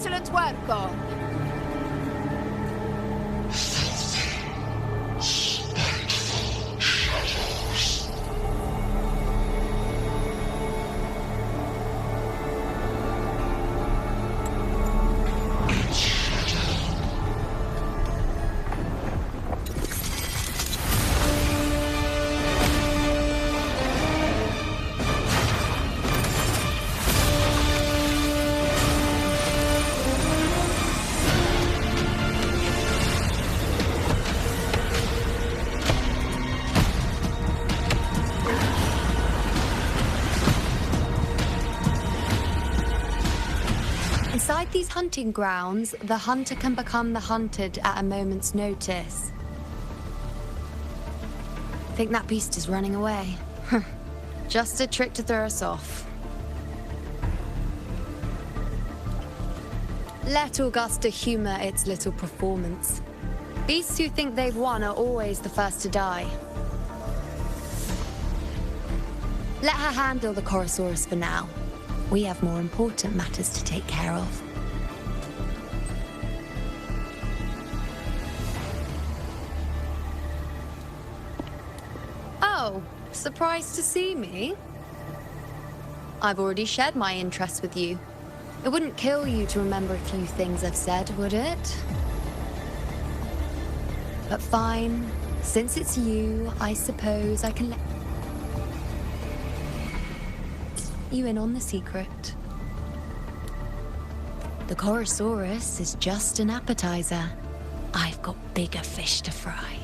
Excellent work, Gong. Inside these hunting grounds, the hunter can become the hunted at a moment's notice. Think that beast is running away? Just a trick to throw us off. Let Augusta humor its little performance. Beasts who think they've won are always the first to die. Let her handle the Chorosaurus for now. We have more important matters to take care of. Oh, surprised to see me? I've already shared my interest with you. It wouldn't kill you to remember a few things I've said, would it? But fine. Since it's you, I suppose I can let you in on the secret. The Chorosaurus is just an appetizer. I've got bigger fish to fry.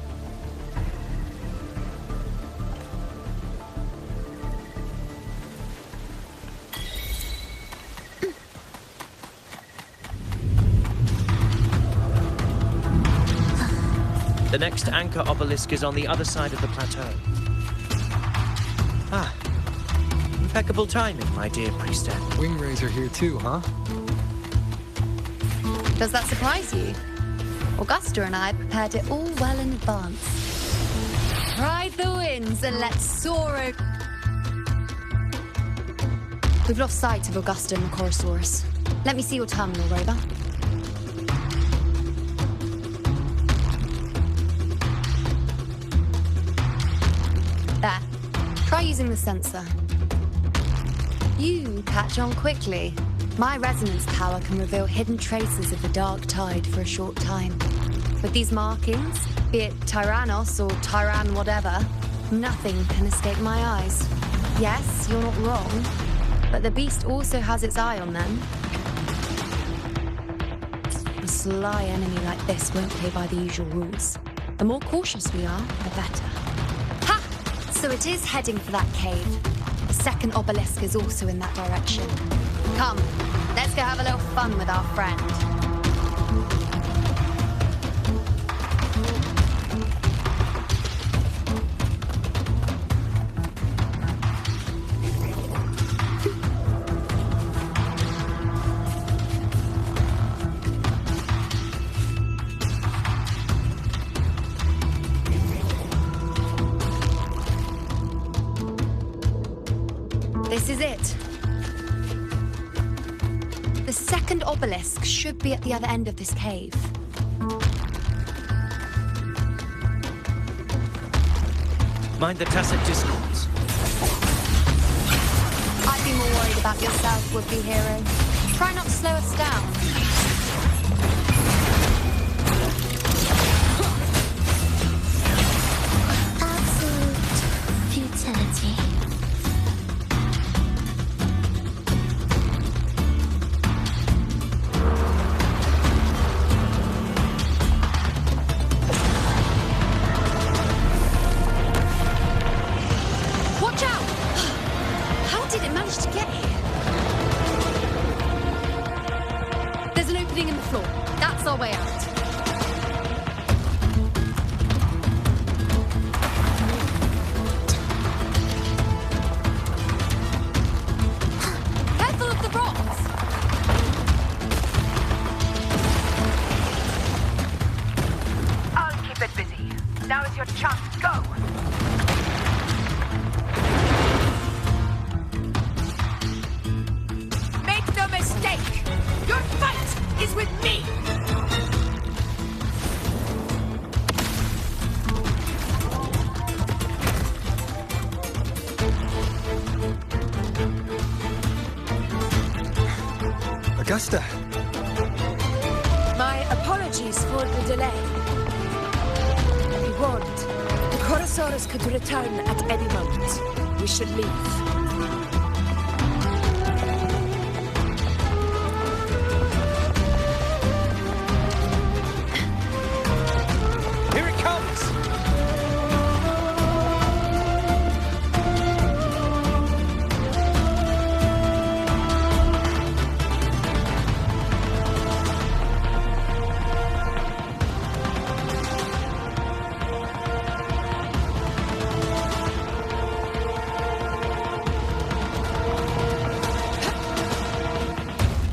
The next anchor obelisk is on the other side of the plateau. Ah. Impeccable timing, my dear priestess. Wingrays are here too, huh? Does that surprise you? Augusta and I prepared it all well in advance. Ride the winds and let's soar. We've lost sight of Augusta and the Chorosaurus. Let me see your terminal, Rover. There. Try using the sensor. You catch on quickly. My resonance power can reveal hidden traces of the dark tide for a short time. With these markings, be it Tyrannos or Tyran whatever, nothing can escape my eyes. Yes, you're not wrong, but the beast also has its eye on them. A sly enemy like this won't play by the usual rules. The more cautious we are, the better. Ha! So it is heading for that cave. The second obelisk is also in that direction. Come, let's go have a little fun with our friend. This is it. The second obelisk should be at the other end of this cave. Mind the tacit discords. I'd be more worried about yourself, would-be hero. Try not to slow us down. Absolute futility. Your fight with me! Augusta! My apologies for the delay. Be warned, the Chorosaurus could return at any moment. We should leave. Here it comes!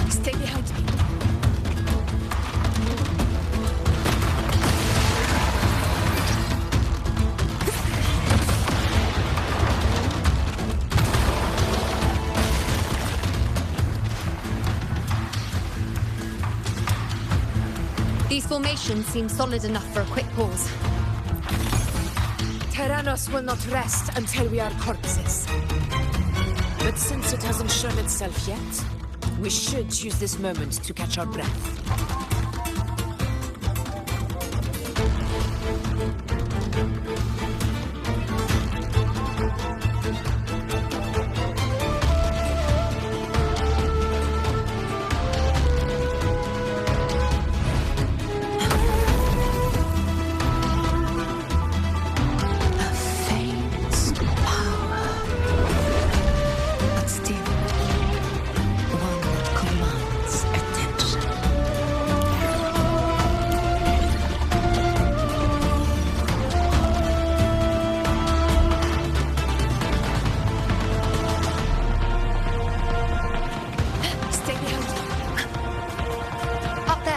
Stay behind me. These formations seem solid enough for a quick pause. Tyrannos will not rest until we are corpses. But since it hasn't shown itself yet, we should use this moment to catch our breath.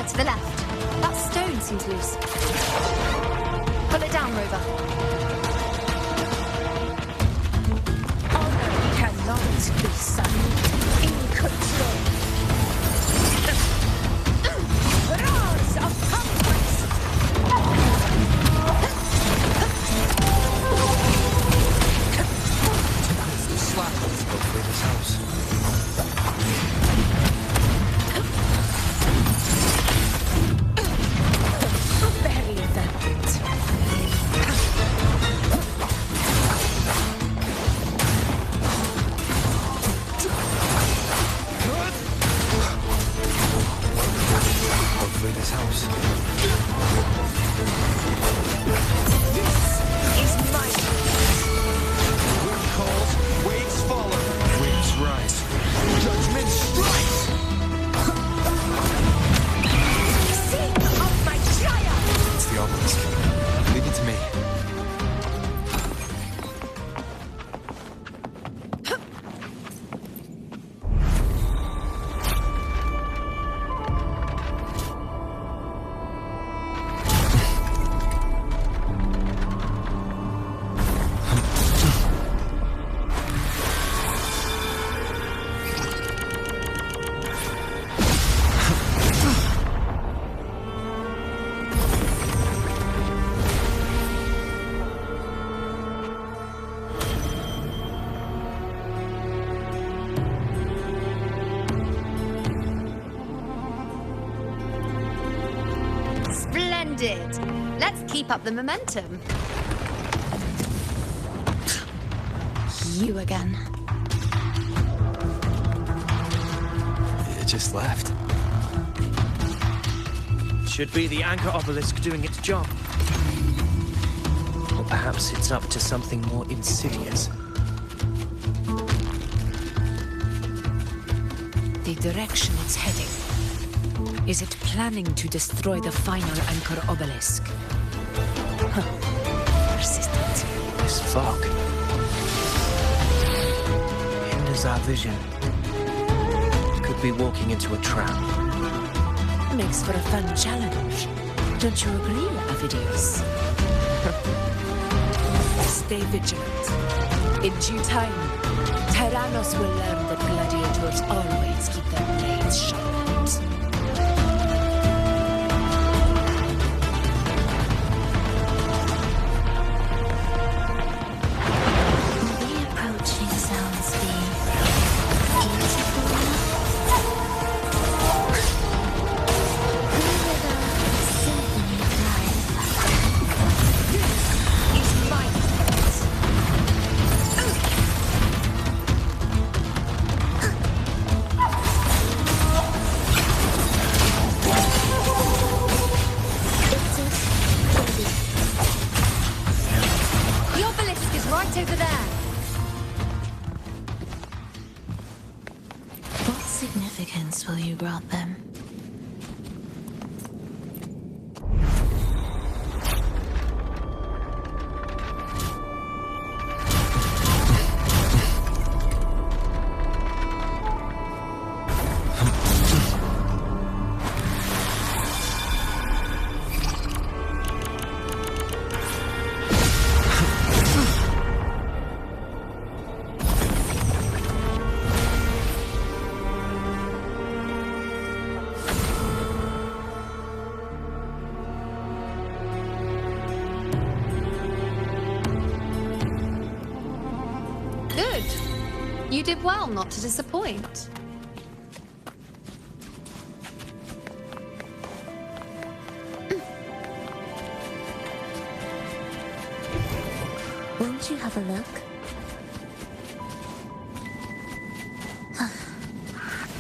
To the left. That stone seems loose. Pull it down, Rover. Honor cannot be signed in control. Roars of conquest! The slap of this house. Bury that. Hopefully this house. This is my Wind calls, waves follow. Waves rise. Judgment strikes! seat of my triumph! It's the obelisk. Leave it to me. Splendid. Let's keep up the momentum. You again. It just left. Should be the anchor obelisk doing its job. Or perhaps it's up to something more insidious. The direction it's heading. Is it planning to destroy the final anchor obelisk? Persistent. This fog hinders our vision. Could be walking into a trap. Makes for a fun challenge. Don't you agree, Avidius? Stay vigilant. In due time, Tyrannos will learn that gladiators always keep their blades sharpened. you grant them. Good. You did well not to disappoint. Won't you have a look?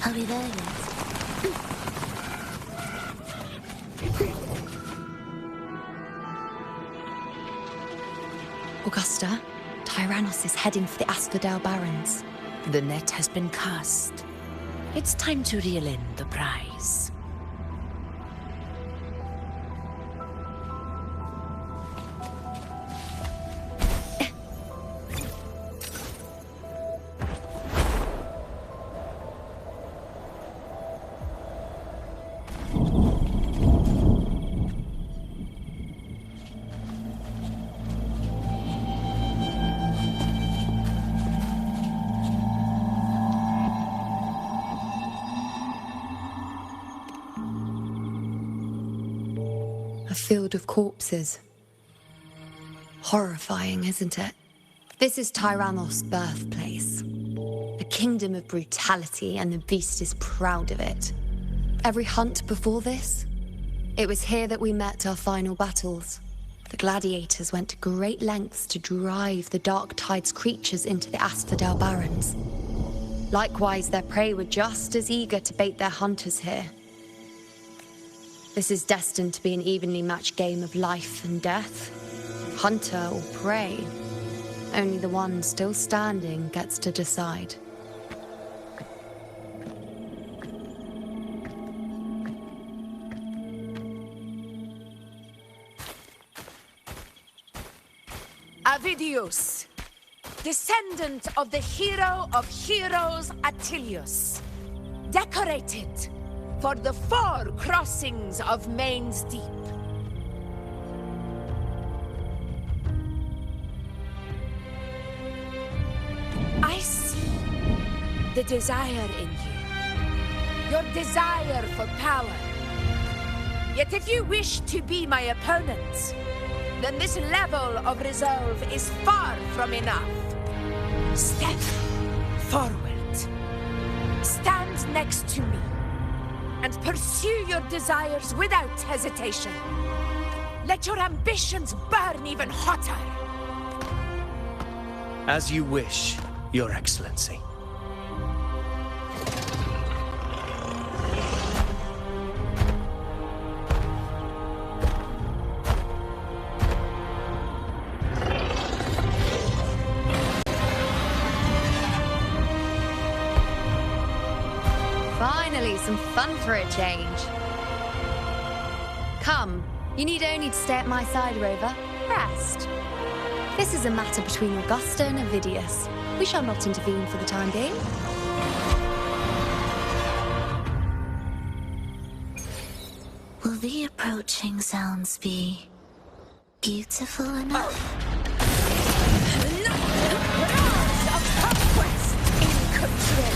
Are we there yet? Augusta, Tyrannos is heading for the Asphodel Barrens. The net has been cast. It's time to reel in the prize. A field of corpses. Horrifying, isn't it? This is Tyrannos' birthplace. A kingdom of brutality, and the beast is proud of it. Every hunt before this, it was here that we met our final battles. The gladiators went to great lengths to drive the Dark Tide's creatures into the Asphodel Barrens. Likewise, their prey were just as eager to bait their hunters here. This is destined to be an evenly matched game of life and death. Hunter or prey. Only the one still standing gets to decide. Avidius, descendant of the hero of heroes Attilius, decorated for the 4 crossings of Main's Deep. I see the desire in you, your desire for power. Yet if you wish to be my opponent, then this level of resolve is far from enough. Step forward. Stand next to me and pursue your desires without hesitation. Let your ambitions burn even hotter. As you wish, Your Excellency. Finally, some fun for a change. Come, you need only to stay at my side, Rover. Rest. This is a matter between Augusta and Avidius. We shall not intervene for the time being. Will the approaching sounds be beautiful enough? Of conquest in control.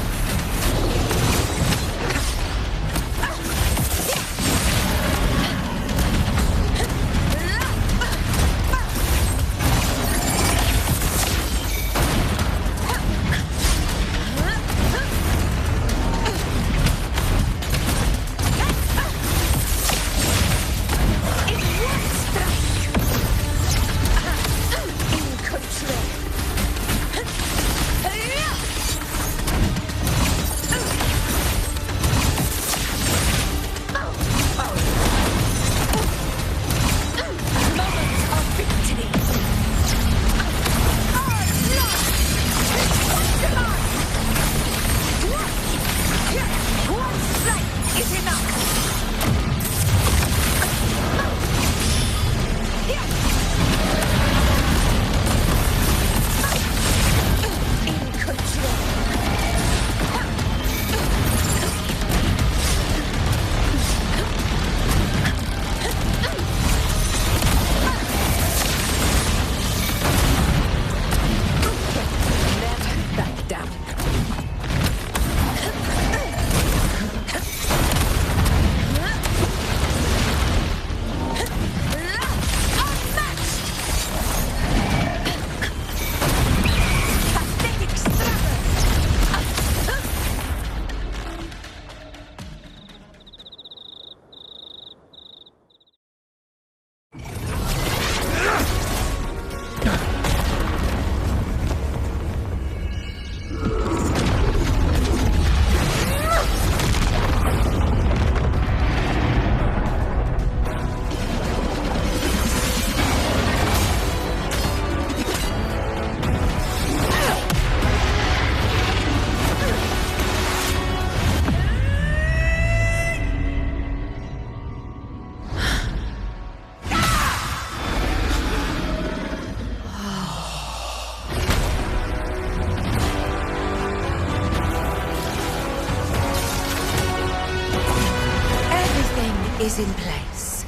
is in place.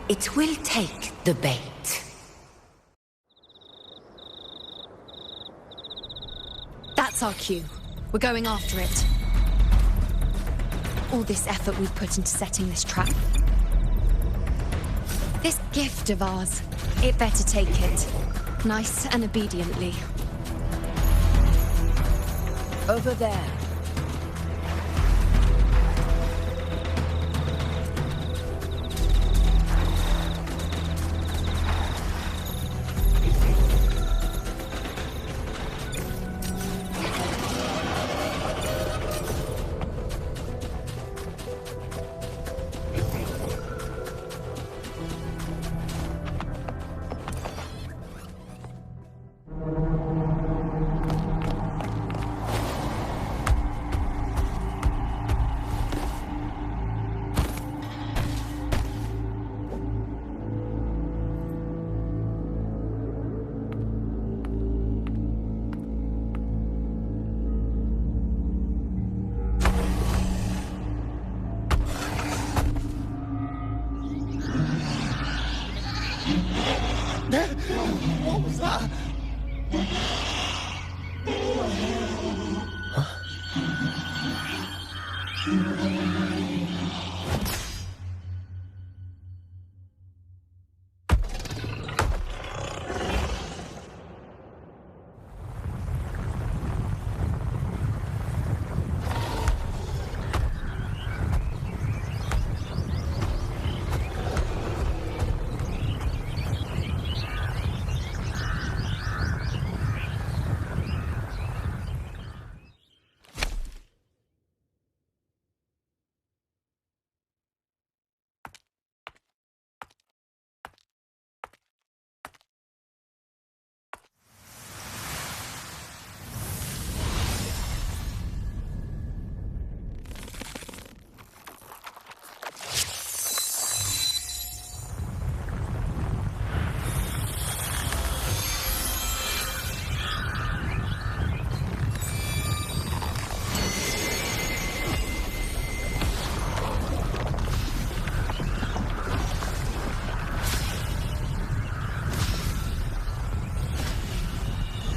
It will take the bait. That's our cue. We're going after it. All this effort we've put into setting this trap. This gift of ours, it better take it. Nice and obediently. Over there. What was that?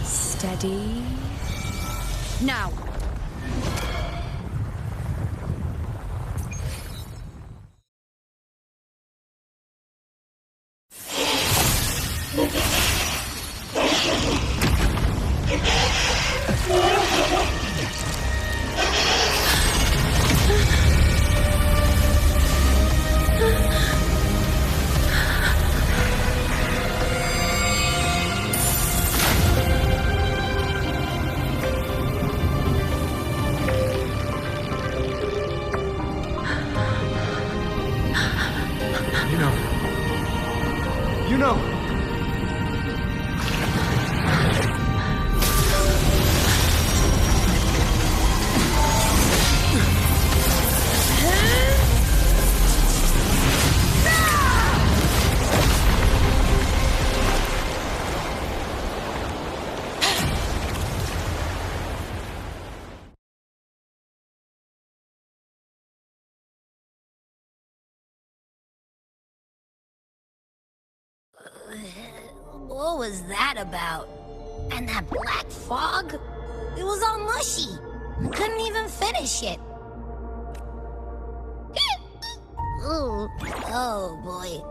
Steady. Now. You know. What was that about? And that black fog? It was all mushy. I couldn't even finish it. Ooh. Oh, boy.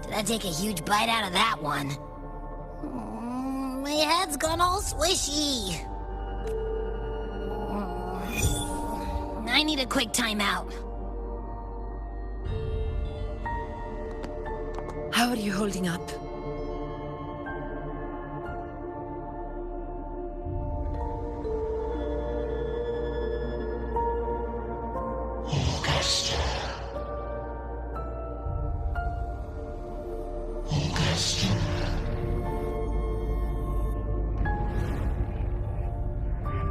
Did I take a huge bite out of that one? My head's gone all swishy. I need a quick timeout. How are you holding up? Augusta. Augusta.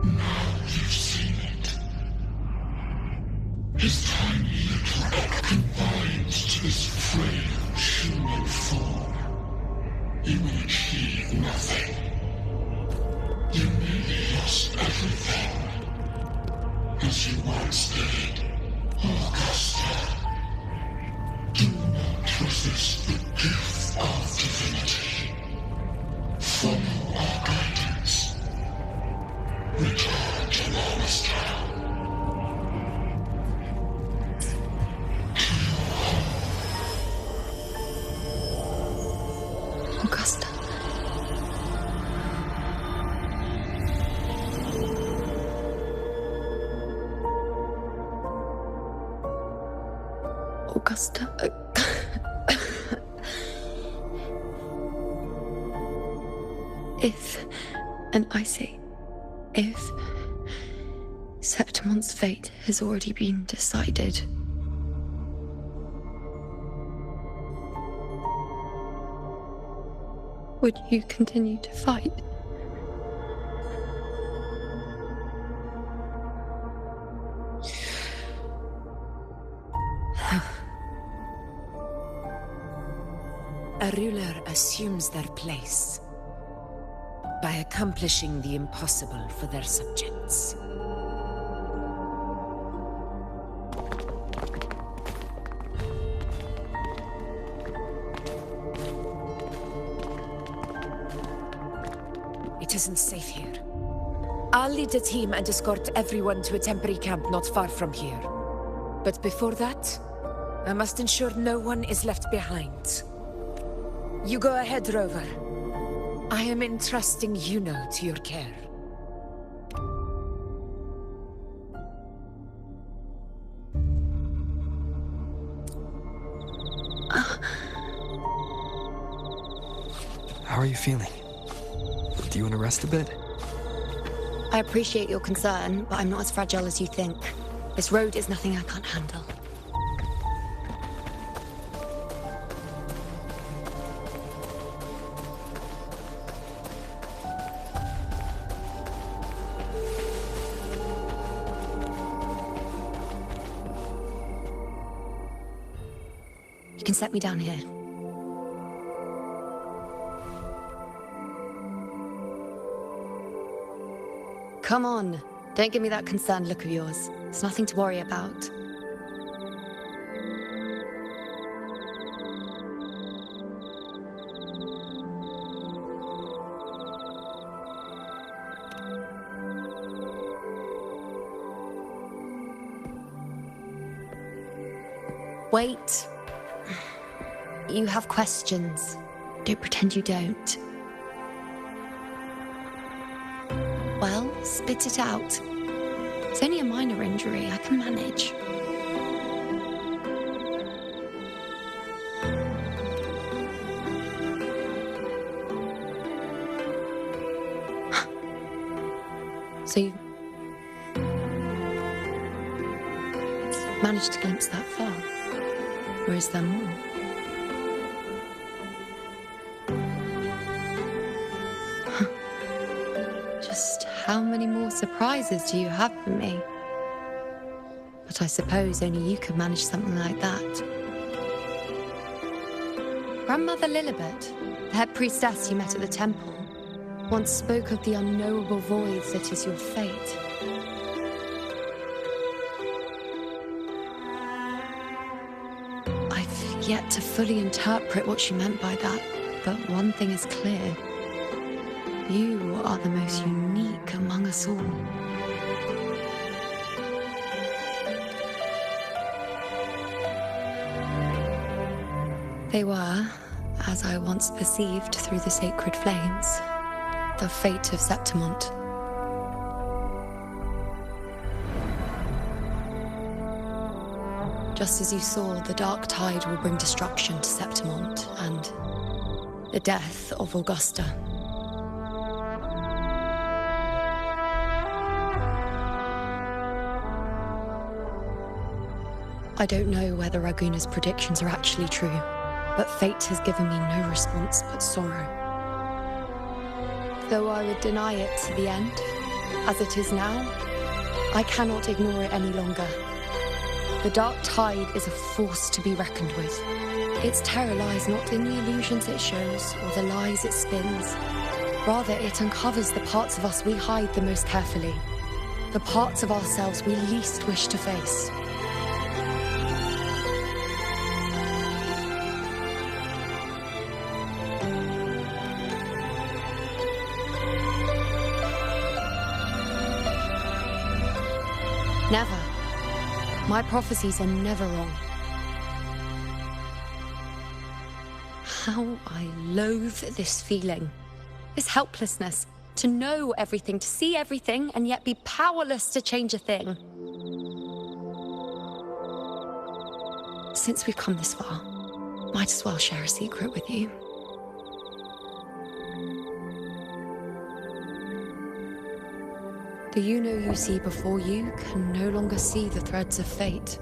Now you've seen it. His tiny little egg confined to this frail human form, in which he nothing. You nearly lost everything, as you once did, Augusta. possess the gift of divinity. Follow our guidance. Return to Augusta. Augusta. Augusta. If, and I say, if Septimon's fate has already been decided, would you continue to fight? A ruler assumes their place by accomplishing the impossible for their subjects. It isn't safe here. I'll lead a team and escort everyone to a temporary camp not far from here. But before that, I must ensure no one is left behind. You go ahead, Rover. I am entrusting Yuno to your care. How are you feeling? Do you want to rest a bit? I appreciate your concern, but I'm not as fragile as you think. This road is nothing I can't handle. You can set me down here. Come on. Don't give me that concerned look of yours. It's nothing to worry about. Wait. You have questions. Don't pretend you don't. Well, spit it out. It's only a minor injury. I can manage. So you managed to glimpse that far? Or is there more? Just how many more surprises do you have for me? But I suppose only you could manage something like that. Grandmother Lilibet, the head priestess you met at the temple, once spoke of the unknowable void that is your fate. I've yet to fully interpret what she meant by that, but one thing is clear. You are the most unique among us all. They were, as I once perceived through the sacred flames, the fate of Septimont. Just as you saw, the dark tide will bring destruction to Septimont and the death of Augusta. I don't know whether Raguna's predictions are actually true, but fate has given me no response but sorrow. Though I would deny it to the end, as it is now, I cannot ignore it any longer. The dark tide is a force to be reckoned with. Its terror lies not in the illusions it shows or the lies it spins. Rather, it uncovers the parts of us we hide the most carefully, the parts of ourselves we least wish to face. My prophecies are never wrong. How I loathe this feeling. This helplessness. To know everything, to see everything, and yet be powerless to change a thing. Since we've come this far, might as well share a secret with you. The you see before you can no longer see the threads of fate.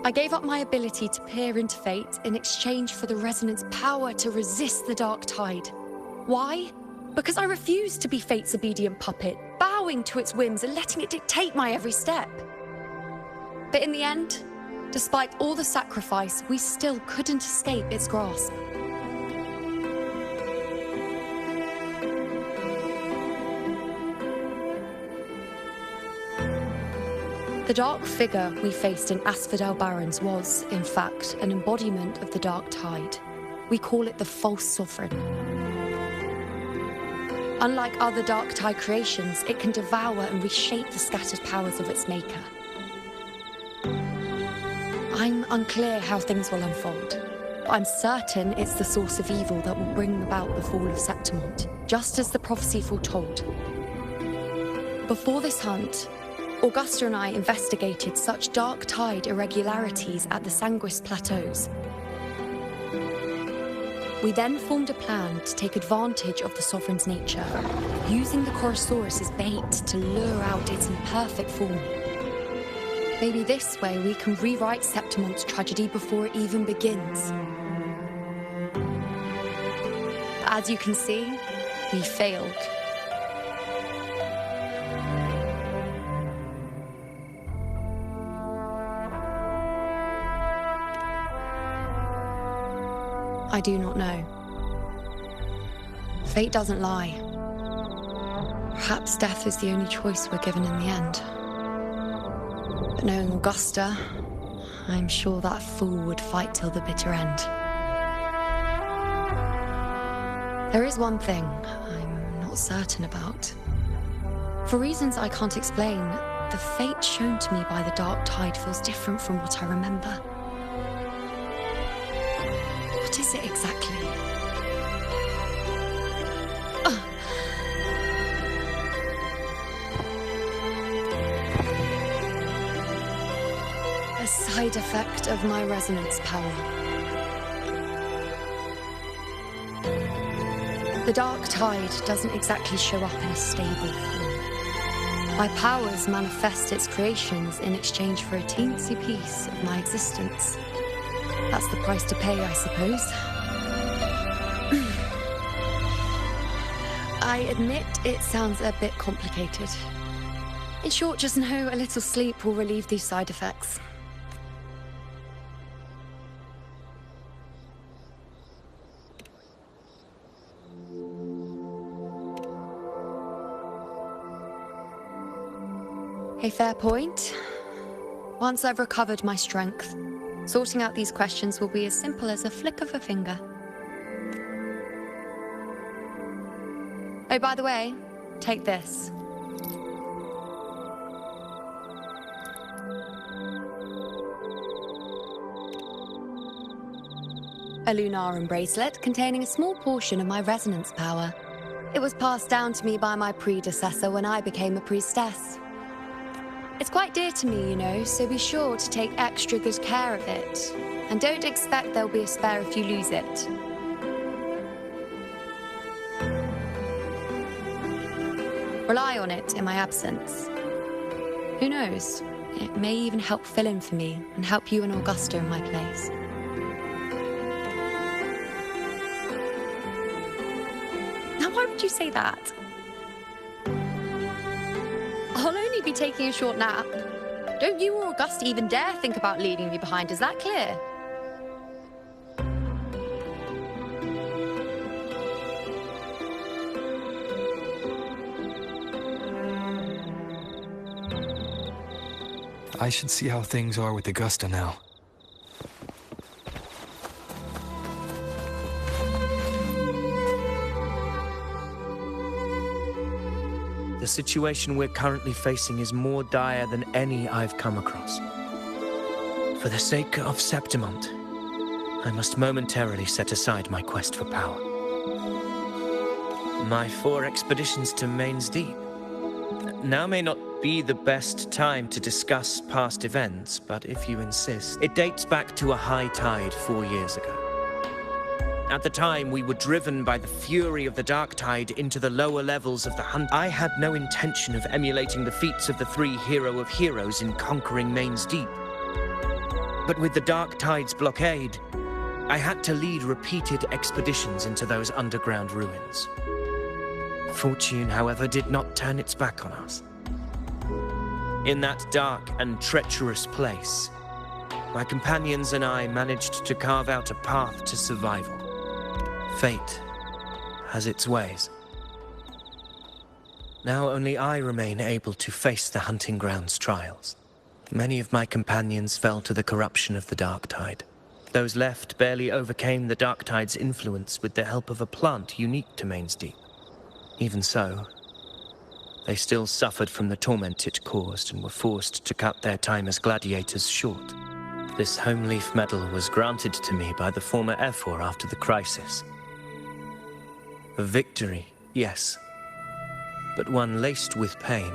I gave up my ability to peer into fate in exchange for the resonance power to resist the dark tide. Why? Because I refused to be fate's obedient puppet, bowing to its whims and letting it dictate my every step. But in the end, despite all the sacrifice, we still couldn't escape its grasp. The dark figure we faced in Asphodel Barrens was, in fact, an embodiment of the dark tide. We call it the false sovereign. Unlike other dark tide creations, it can devour and reshape the scattered powers of its maker. I'm unclear how things will unfold, but I'm certain it's the source of evil that will bring about the fall of Septimont, just as the prophecy foretold. Before this hunt, Augusta and I investigated such dark tide irregularities at the Sanguis Plateaus. We then formed a plan to take advantage of the Sovereign's nature, using the Chorosaurus as bait to lure out its imperfect form. Maybe this way we can rewrite Septimont's tragedy before it even begins. But as you can see, we failed. I do not know. Fate doesn't lie. Perhaps death is the only choice we're given in the end. But knowing Augusta, I'm sure that fool would fight till the bitter end. There is one thing I'm not certain about. For reasons I can't explain, the fate shown to me by the dark tide feels different from what I remember. What is it exactly? A side effect of my resonance power. The dark tide doesn't exactly show up in a stable form. My powers manifest its creations in exchange for a teensy piece of my existence. That's the price to pay, I suppose. I admit it sounds a bit complicated. In short, just know a little sleep will relieve these side effects. A fair point. Once I've recovered my strength, sorting out these questions will be as simple as a flick of a finger. Oh, by the way, take this. A Lunarum bracelet containing a small portion of my resonance power. It was passed down to me by my predecessor when I became a priestess. It's quite dear to me, you know, so be sure to take extra good care of it. And don't expect there'll be a spare if you lose it. Rely on it in my absence. Who knows? It may even help fill in for me and help you and Augusta in my place. Now, why would you say that? I'll only be taking a short nap. Don't you or Augusta even dare think about leaving me behind, is that clear? I should see how things are with Augusta now. The situation we're currently facing is more dire than any I've come across. For the sake of Septimont, I must momentarily set aside my quest for power. My 4 expeditions to Main's Deep. Now may not be the best time to discuss past events, but if you insist, it dates back to a high tide 4 years ago. At the time, we were driven by the fury of the dark tide into the lower levels of the hunt. I had no intention of emulating the feats of the 3 hero of heroes in conquering Main's Deep. But with the dark tide's blockade, I had to lead repeated expeditions into those underground ruins. Fortune, however, did not turn its back on us. In that dark and treacherous place, my companions and I managed to carve out a path to survival. Fate has its ways. Now only I remain able to face the hunting grounds trials. Many of my companions fell to the corruption of the dark tide. Those left barely overcame the dark tide's influence with the help of a plant unique to Main's Deep. Even so, they still suffered from the torment it caused and were forced to cut their time as gladiators short. This home leaf medal was granted to me by the former Ephor after the crisis. A victory, yes, but one laced with pain.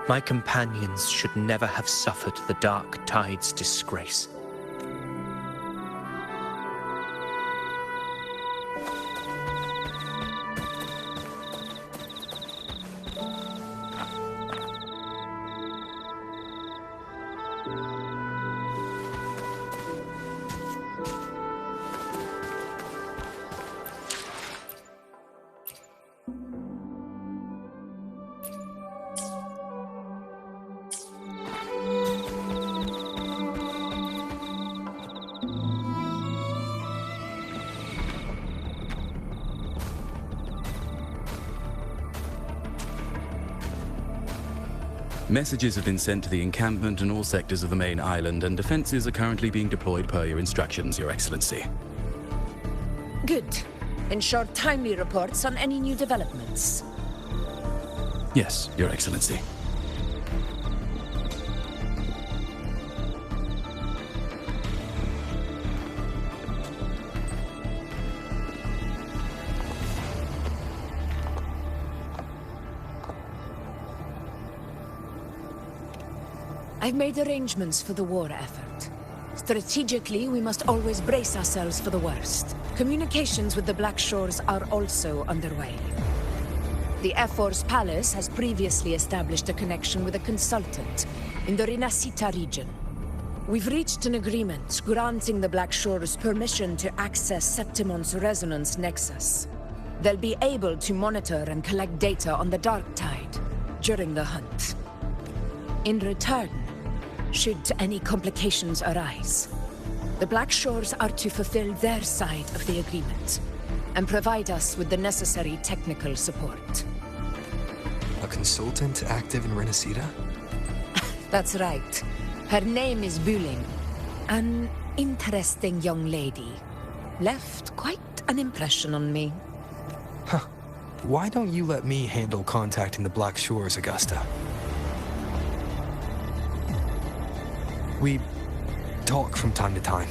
My companions should never have suffered the dark tide's disgrace. Messages have been sent to the encampment and all sectors of the main island, and defenses are currently being deployed per your instructions, Your Excellency. Good. Ensure timely reports on any new developments. Yes, Your Excellency. I've made arrangements for the war effort. Strategically, we must always brace ourselves for the worst. Communications with the Black Shores are also underway. The Ephor's palace has previously established a connection with a consultant in the Rinascita region. We've reached an agreement granting the Black Shores permission to access Septimont's resonance nexus. They'll be able to monitor and collect data on the Dark Tide during the hunt. In return, should any complications arise, the Black Shores are to fulfill their side of the agreement and provide us with the necessary technical support. A consultant active in Rinascita? That's right. Her name is Buling. An interesting young lady. Left quite an impression on me. Huh. Why don't you let me handle contacting the Black Shores, Augusta? We talk from time to time.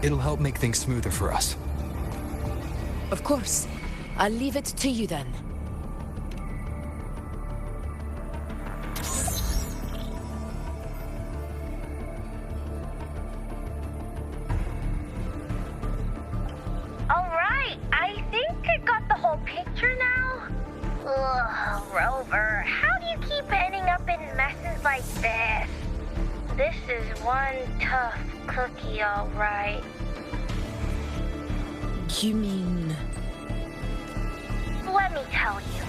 It'll help make things smoother for us. Of course. I'll leave it to you then. Alright, I think I got the whole picture now. Ugh, Rover, how do you keep ending up in messes like this? This is one tough cookie, all right. You mean... Let me tell you,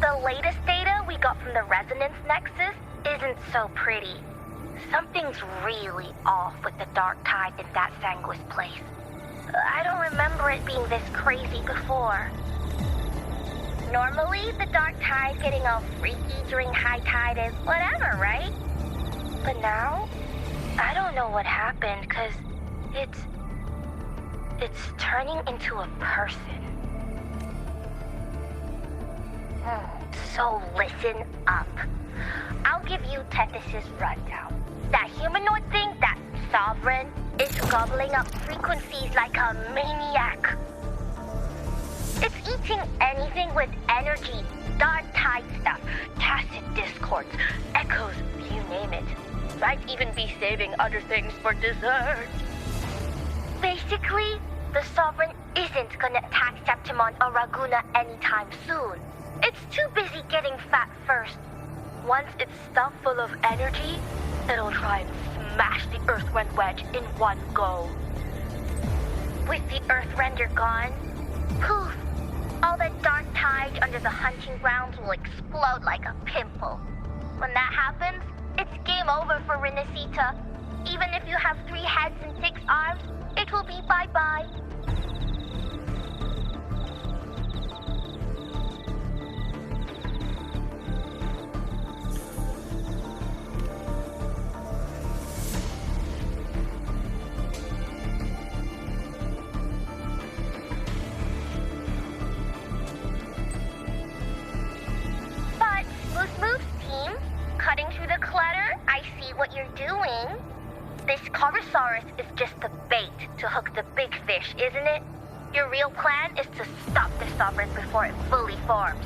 the latest data we got from the Resonance Nexus isn't so pretty. Something's really off with the Dark Tide in that Sanguis place. I don't remember it being this crazy before. Normally, the Dark Tide getting all freaky during high tide is whatever, right? But now, I don't know what happened, 'cause it's turning into a person. So listen up. I'll give you Tethys' rundown. That humanoid thing, that sovereign, is gobbling up frequencies like a maniac. It's eating anything with energy, dark tide stuff, tacit discords, echoes, you name it. Might even be saving other things for dessert. Basically, the Sovereign isn't gonna attack Septimon or Raguna anytime soon. It's too busy getting fat first. Once it's stuffed full of energy, it'll try and smash the Earthrend wedge in one go. With the Earthrender gone, poof, all that dark tide under the hunting grounds will explode like a pimple. When that happens, it's game over for Renacita. Even if you have 3 heads and 6 arms, it will be bye-bye. But, Smooth Moves team, cutting through the clutter, I see what you're doing. This Corosaurus is just the bait to hook the big fish, isn't it? Your real plan is to stop the Sovereign before it fully forms.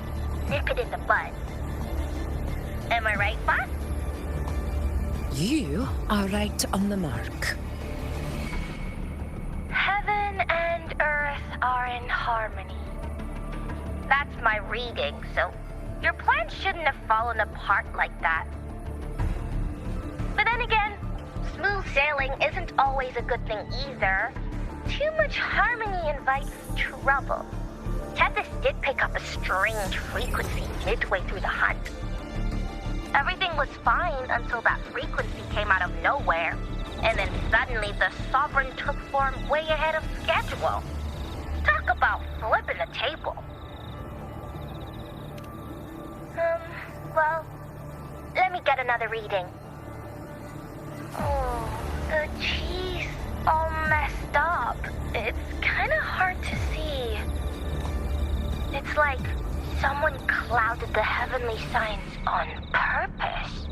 Nip it in the bud. Am I right, boss? You are right on the mark. Heaven and Earth are in harmony. That's my reading, so your plan shouldn't have fallen apart like that. But then again, smooth sailing isn't always a good thing either. Too much harmony invites trouble. Tethys did pick up a strange frequency midway through the hunt. Everything was fine until that frequency came out of nowhere, and then suddenly the Sovereign took form way ahead of schedule. Talk about flipping the table. Well, let me get another reading. Oh, the cheese all messed up. It's kind of hard to see. It's like someone clouded the heavenly signs on purpose.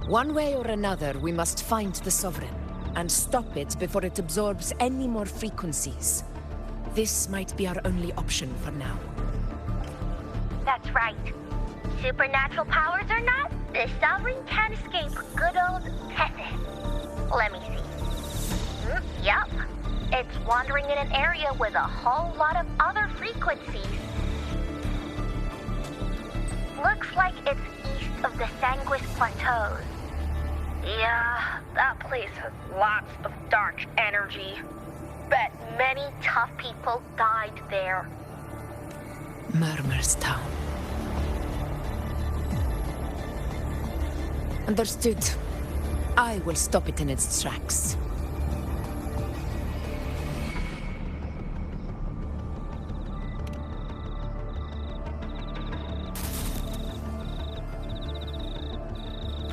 One way or another, we must find the Sovereign and stop it before it absorbs any more frequencies. This might be our only option for now. That's right. Supernatural powers or not, the Sovereign can't escape good old Tethys. Let me see. Yup. It's wandering in an area with a whole lot of other frequencies. Looks like it's east of the Sanguis Plateaus. Yeah, that place has lots of dark energy. Bet many tough people died there. Murmur's Town. Understood. I will stop it in its tracks.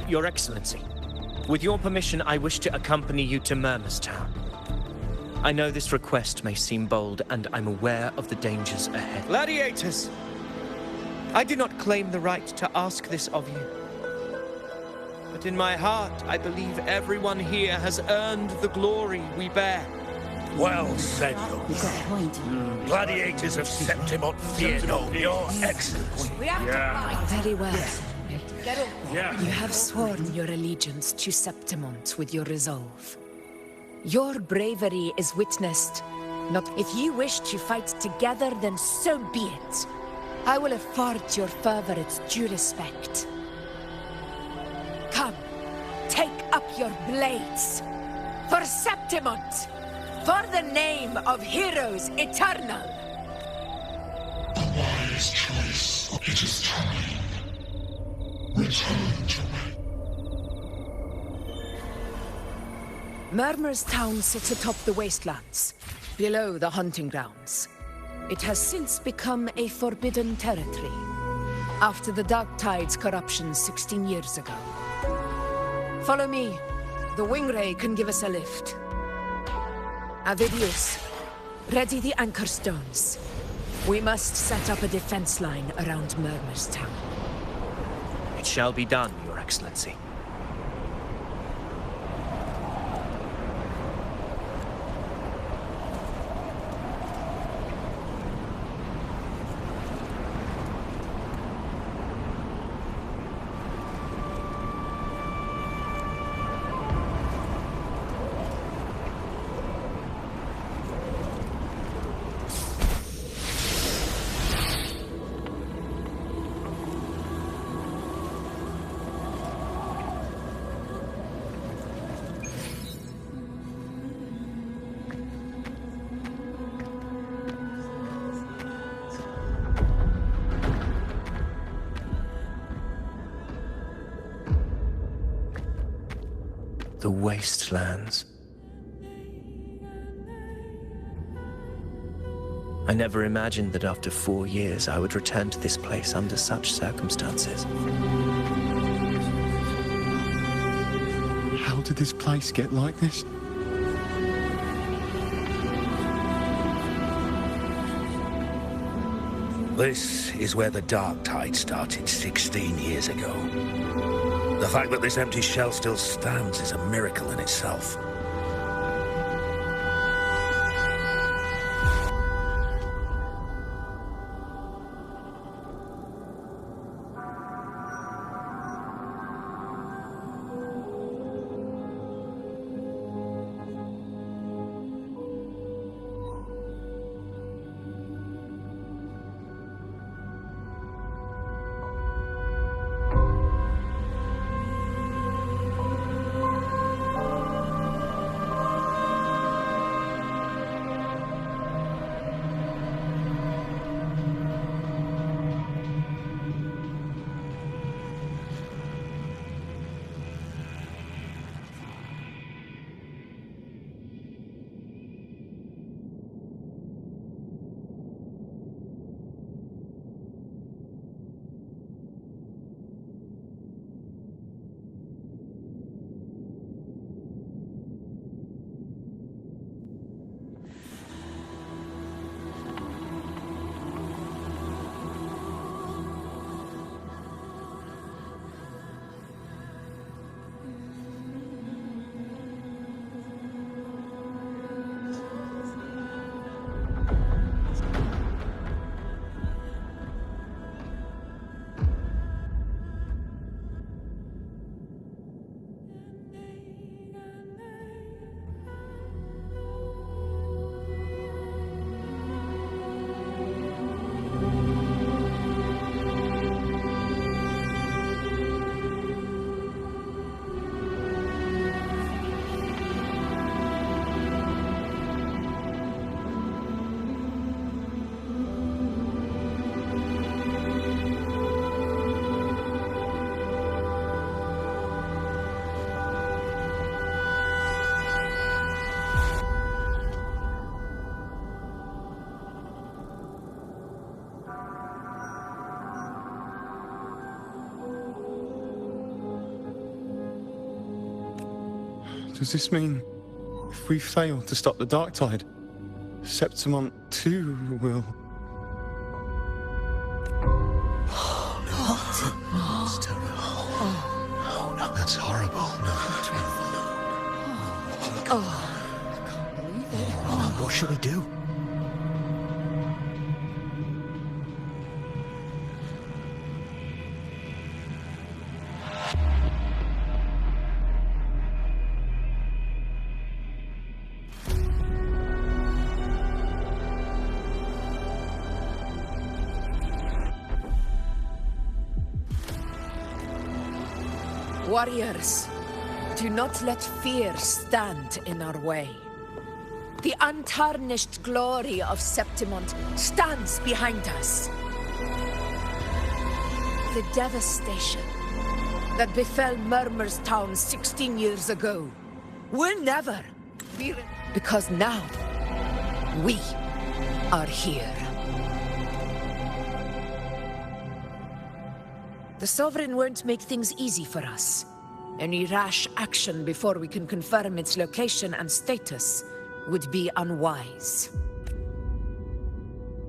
Your Excellency, with your permission, I wish to accompany you to Murmur's Town. I know this request may seem bold, and I'm aware of the dangers ahead. Gladiators! I do not claim the right to ask this of you. But in my heart, I believe everyone here has earned the glory we bear. Well said, Augusta. Gladiators of Septimon fear no, Your Excellency. We have to fight. Very well. You have sworn your allegiance to Septimon with your resolve. Your bravery is witnessed. Not if you wish to fight together, then so be it. I will afford your fervor its due respect. Come, take up your blades. For Septimon! For the name of heroes eternal! A wise choice. It is time. Return to me. Murmur's Town sits atop the wastelands, below the hunting grounds. It has since become a forbidden territory, after the Dark Tide's corruption 16 years ago. Follow me. The Wingray can give us a lift. Avidius, ready the anchor stones. We must set up a defense line around Murmur's town. It shall be done, Your Excellency. The wastelands. I never imagined that after 4 years I would return to this place under such circumstances. How did this place get like this? This is where the Dark Tide started 16 years ago. The fact that this empty shell still stands is a miracle in itself. Does this mean if we fail to stop the Dark Tide, Septimont too will... That's terrible. Oh, no, that's horrible. No. What should we do? Warriors, do not let fear stand in our way. The untarnished glory of Septimont stands behind us. The devastation that befell Murmur's town 16 years ago will never be... Because now, we are here. The Sovereign won't make things easy for us. Any rash action before we can confirm its location and status would be unwise.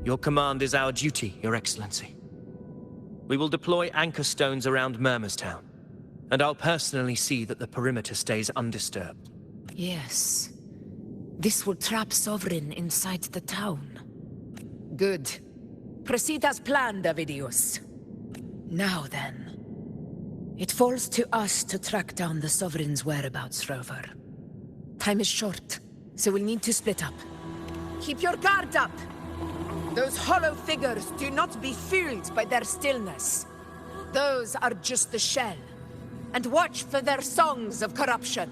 Your command is our duty, Your Excellency. We will deploy anchor stones around Murmurstown, and I'll personally see that the perimeter stays undisturbed. Yes. This will trap Sovereign inside the town. Good. Proceed as planned, Avidius. Now then. It falls to us to track down the Sovereign's whereabouts, Rover. Time is short, so we'll need to split up. Keep your guard up! Those hollow figures do not be fooled by their stillness. Those are just the shell. And watch for their songs of corruption.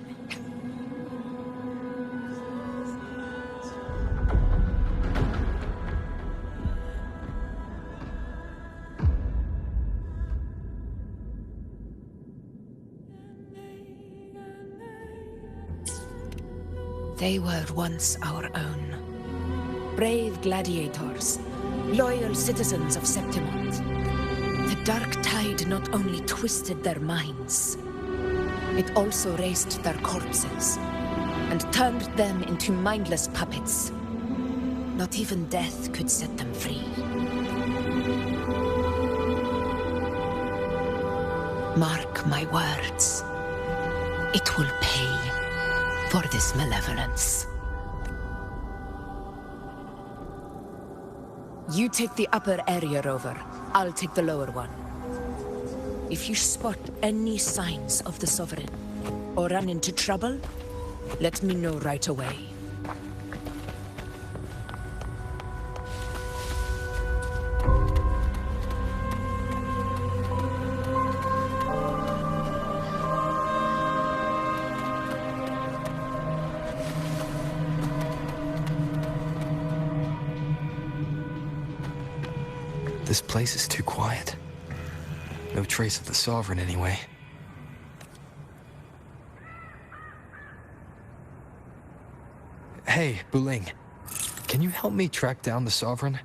They were once our own. Brave gladiators, loyal citizens of Septimont. The dark tide not only twisted their minds, it also raised their corpses, and turned them into mindless puppets. Not even death could set them free. Mark my words. It will pay for this malevolence. You take the upper area, Rover. I'll take the lower one. If you spot any signs of the Sovereign, or run into trouble, let me know right away. This place is too quiet. No trace of the Sovereign anyway. Hey, Buling. Can you help me track down the Sovereign?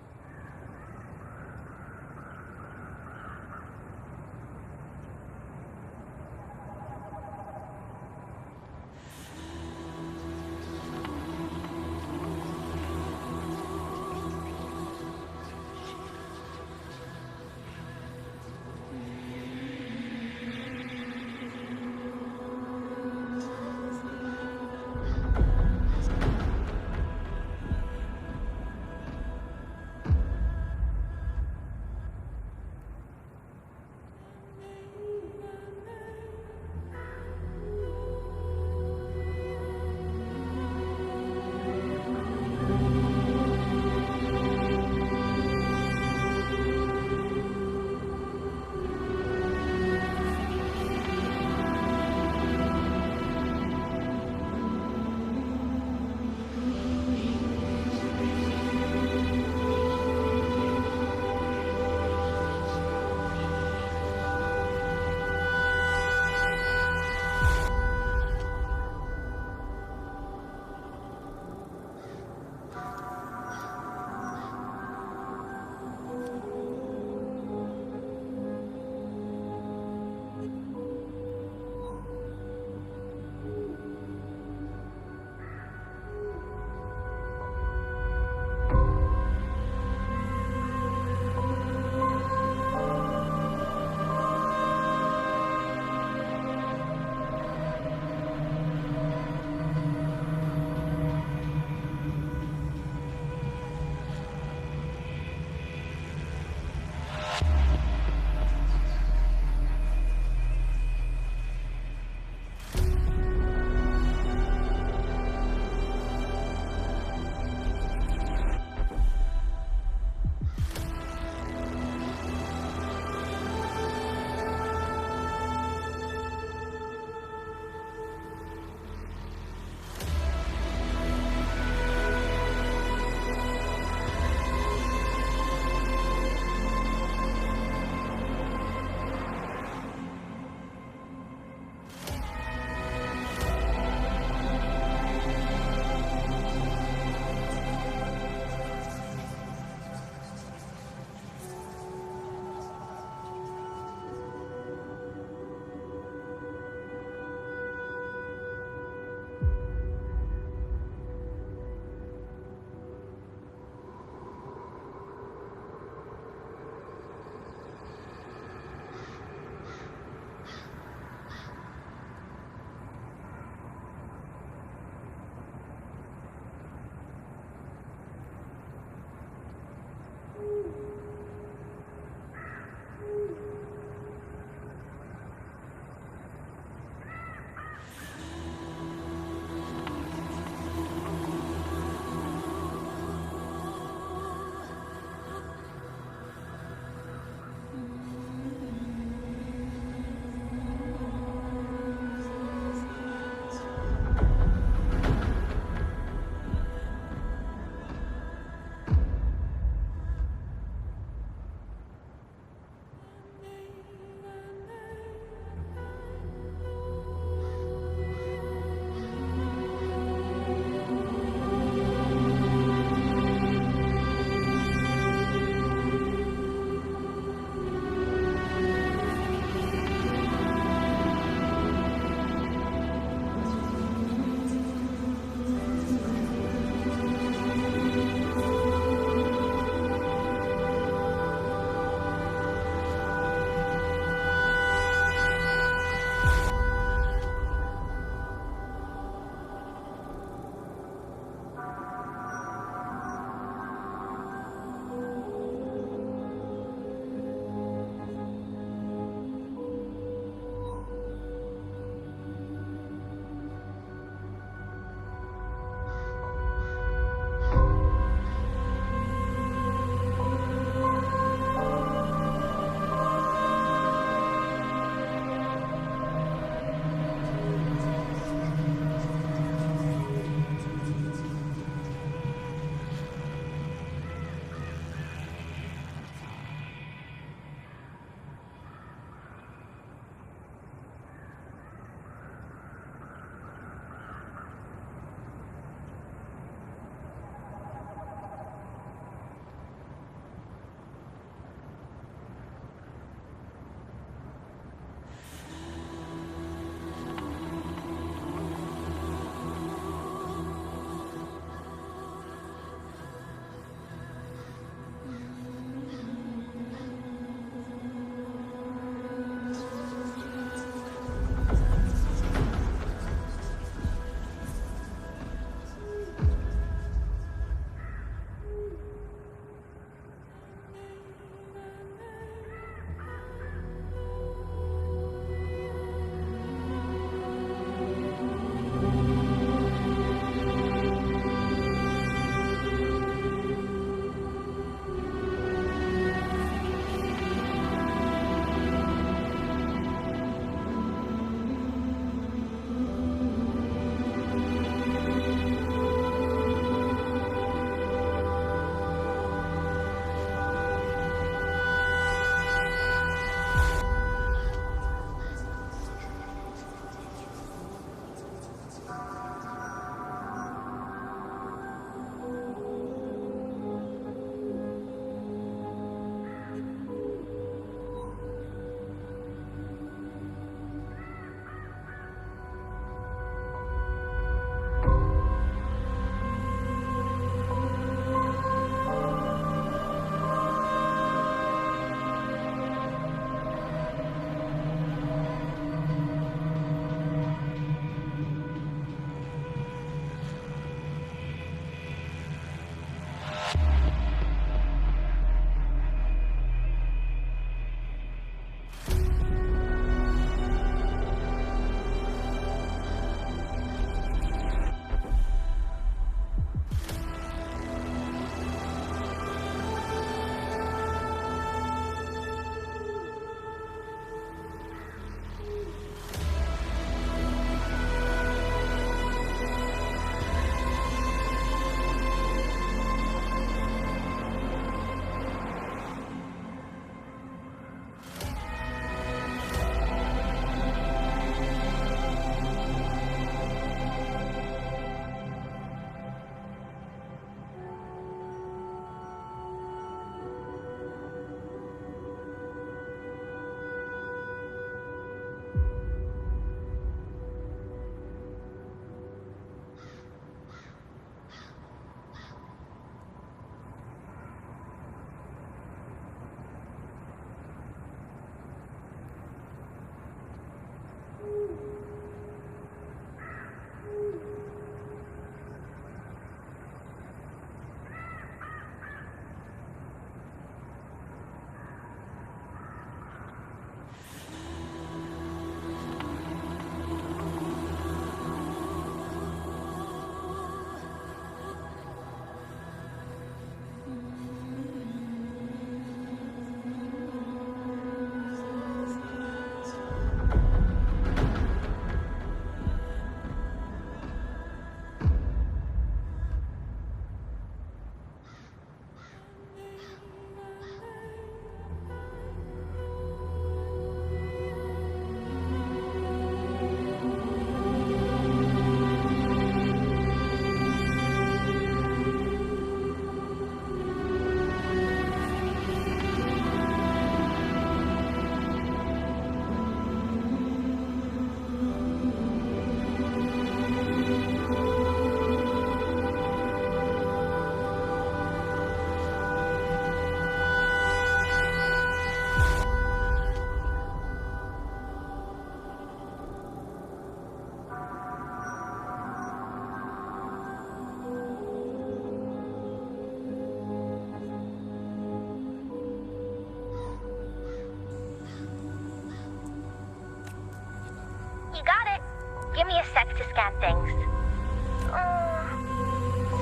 scan things.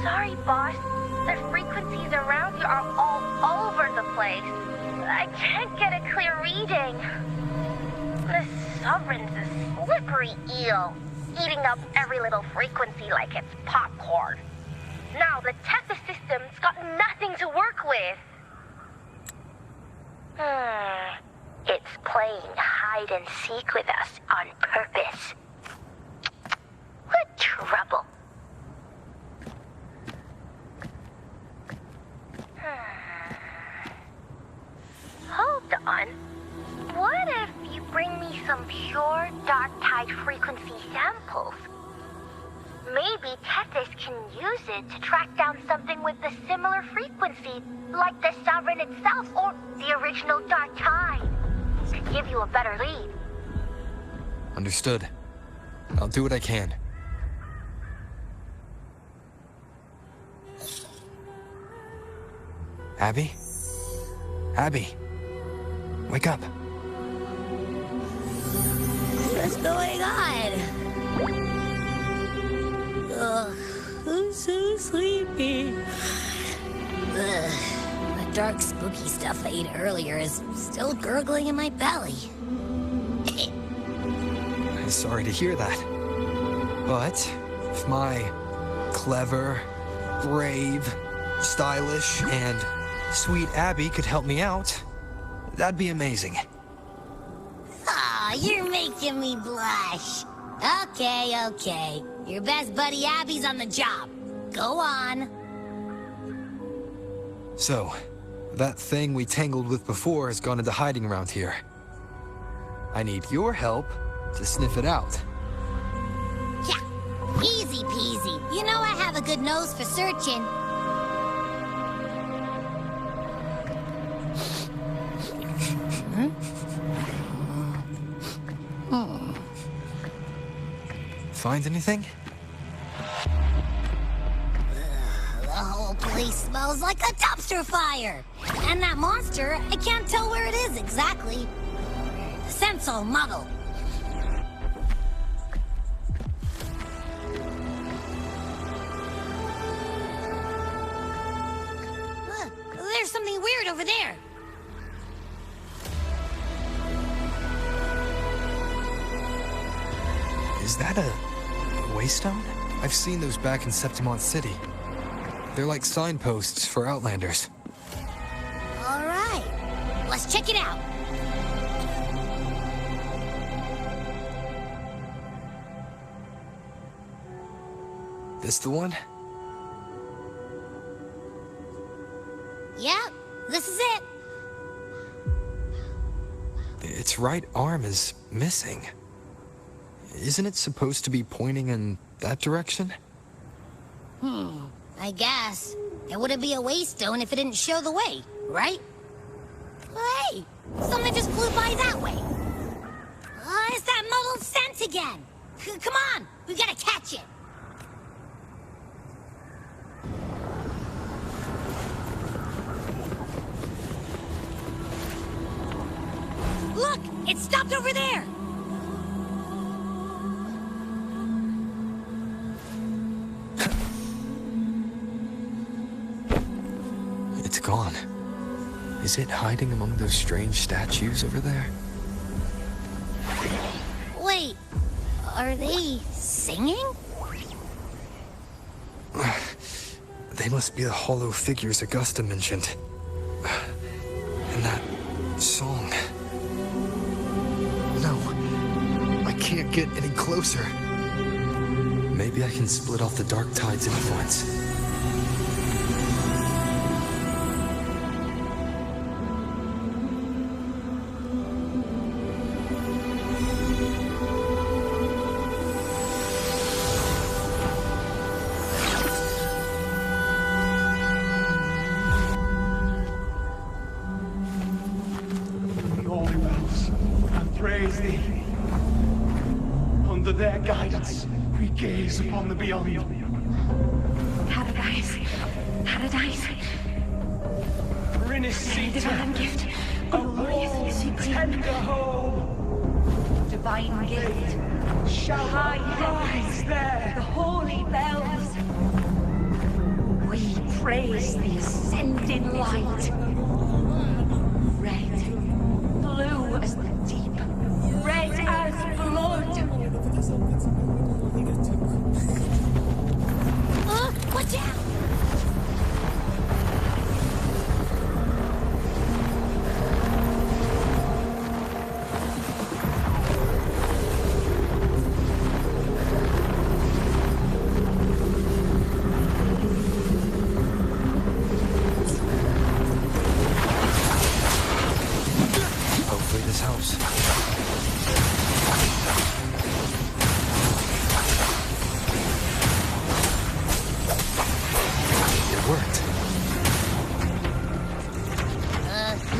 Sorry, boss. The frequencies around you are all over the place. I can't get a clear reading. The Sovereign's a slippery eel, eating up every little frequency like it's popcorn. Now the Tethys system's got nothing to work with. It's playing hide and seek with us on purpose. What trouble? Hold on. What if you bring me some pure dark tide frequency samples? Maybe Tethys can use it to track down something with a similar frequency, like the Sovereign itself or the original dark tide. To give you a better lead. Understood. I'll do what I can. Abby? Abby! Wake up! What's going on? Ugh, I'm so sleepy. The dark, spooky stuff I ate earlier is still gurgling in my belly. I'm sorry to hear that. But if my clever, brave, stylish, and sweet Abby could help me out, that'd be amazing. Aw, you're making me blush. Okay. Your best buddy Abby's on the job. Go on. So, that thing we tangled with before has gone into hiding around here. I need your help to sniff it out. Yeah, easy peasy. You know I have a good nose for searching. Find anything? The whole place smells like a dumpster fire. And that monster, I can't tell where it is exactly. The scent's all muddled. Look, there's something weird over there. Is that a waystone? I've seen those back in Septimont City. They're like signposts for Outlanders. All right, let's check it out. This the one? Yep, this is it. Its right arm is missing. Isn't it supposed to be pointing in that direction? I guess. It wouldn't be a waystone if it didn't show the way, right? Hey, something just flew by that way. It's that muddled scent again. Come on, we gotta catch it. Look, it stopped over there. It's gone. Is it hiding among those strange statues over there? Wait, are they singing? They must be the hollow figures Augusta mentioned. And that song. No, I can't get any closer. Maybe I can split off the dark tide's influence. Praise thee. Under their guidance, we gaze upon the beyond. Paradise. Paradise. Rinnis Divine gift. Glorious and supreme. tender home. Divine gift. shall high rise there, the holy bells. We praise the ascending light. Red, blue as the deep, red as blood. Watch out!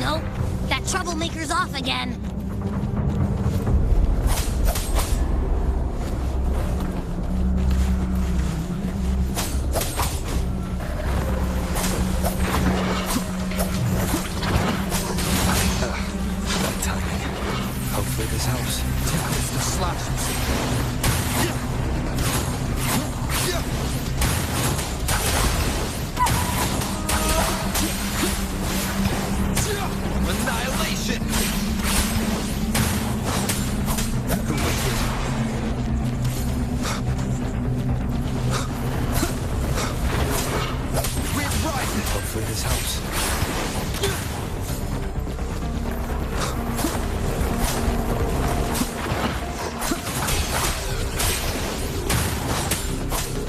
Nope. That troublemaker's off again. Bad timing. Hopefully this helps. It's the slash. Annihilation! Who waited? Wind rising! Hopefully this helps.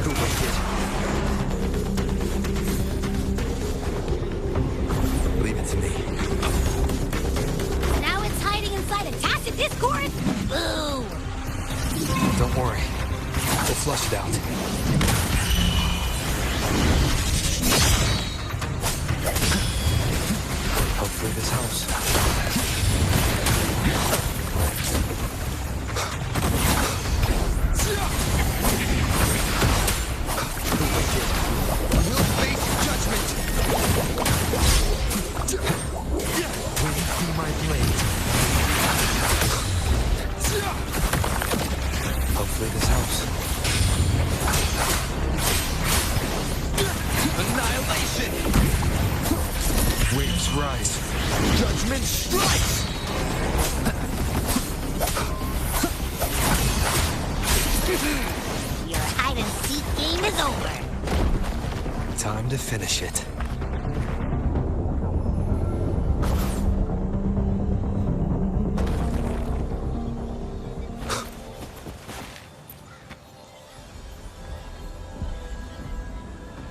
Who waited? Leave it to me. Now it's hiding inside a tacit discord? Boo! Don't worry. We'll flush it out. Hopefully this helps. We'll face judgment! Wait for my blade. Hopefully this helps. Annihilation! Waves rise. Judgment strikes! Your hide-and-seek game is over. Time to finish it.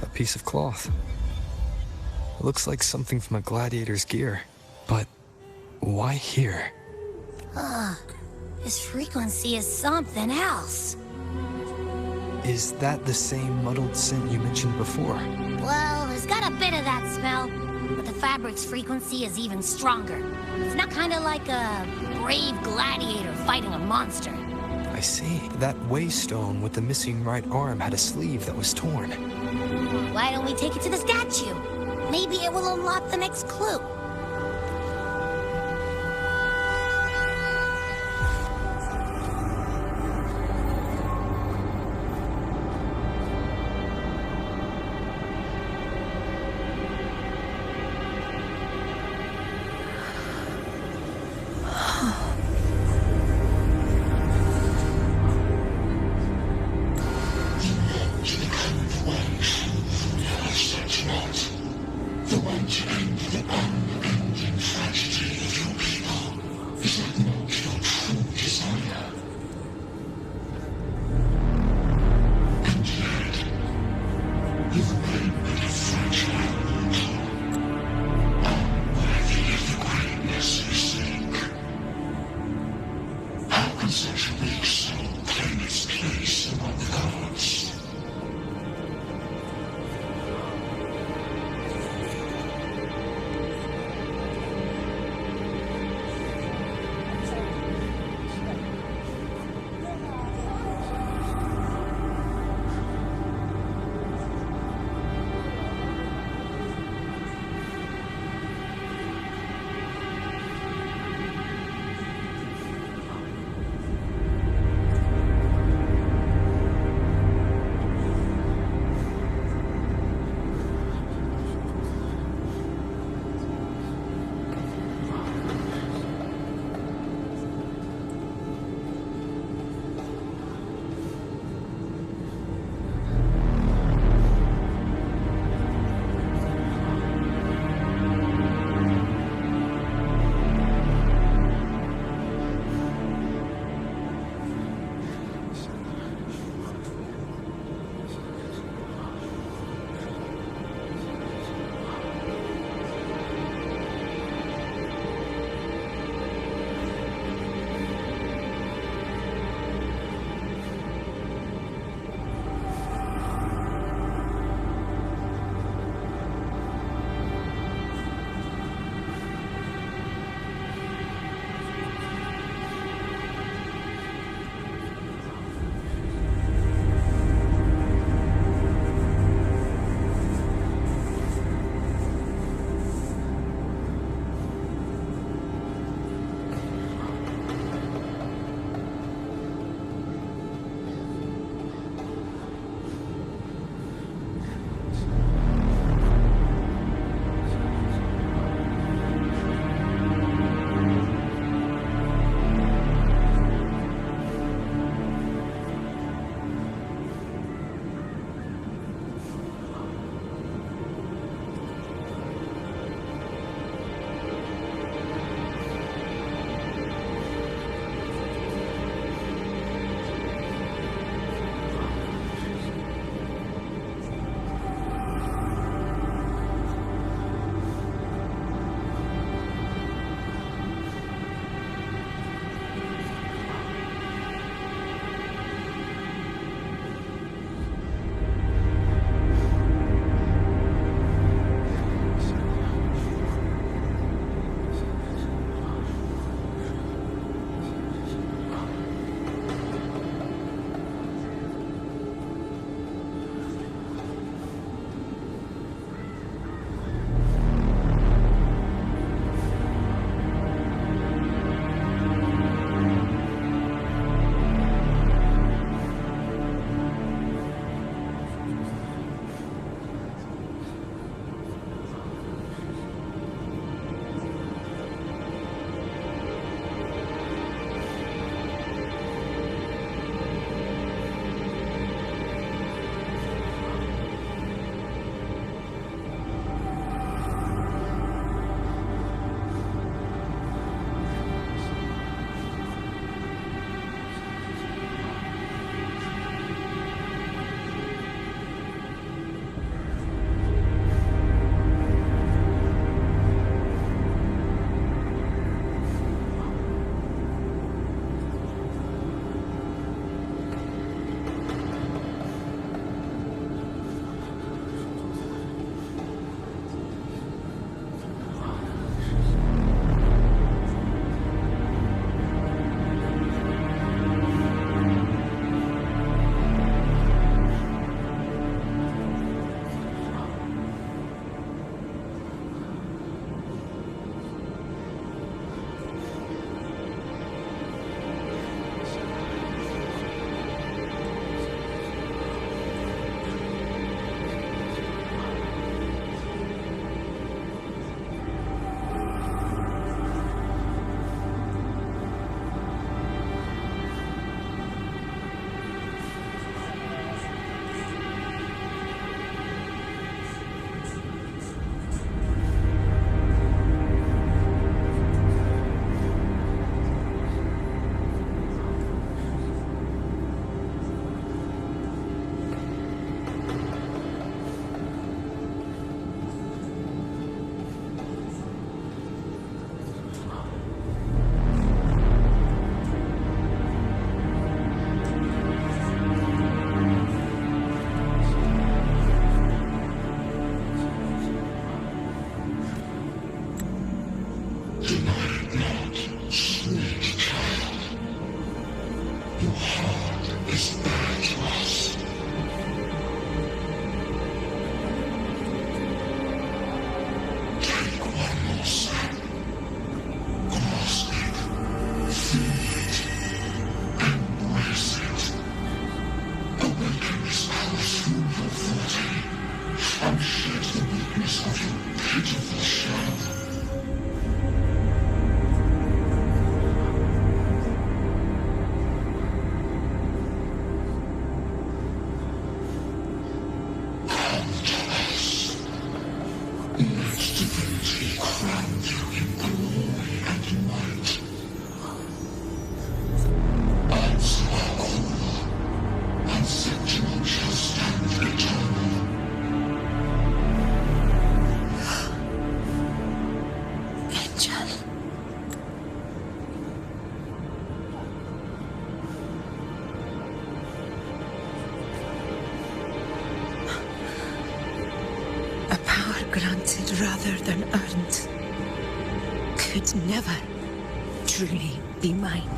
A piece of cloth. It looks like something from a gladiator's gear. But why here? This frequency is something else. Is that the same muddled scent you mentioned before? Well, there's got a bit of that smell, but the fabric's frequency is even stronger. It's not kind of like a brave gladiator fighting a monster. I see. That waystone with the missing right arm had a sleeve that was torn. Why don't we take it to the statue? Maybe it will unlock the next clue. crown you in glory and might. Answer our call, and Septimum shall stand eternal. Angel. A power granted rather than earned could never truly be mine.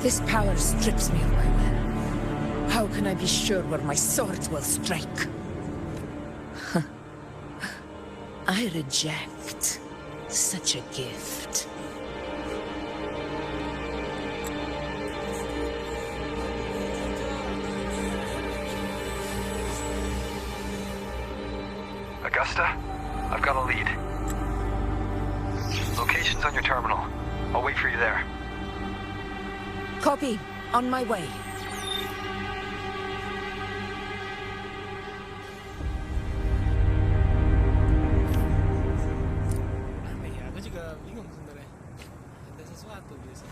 This power strips me of my will. How can I be sure where my sword will strike? I reject such a gift. Augusta, I've got a lead. Location's on your terminal. I'll wait for you there. Copy. On my way. Aku juga bingung sebenarnya. Ada sesuatu biasa.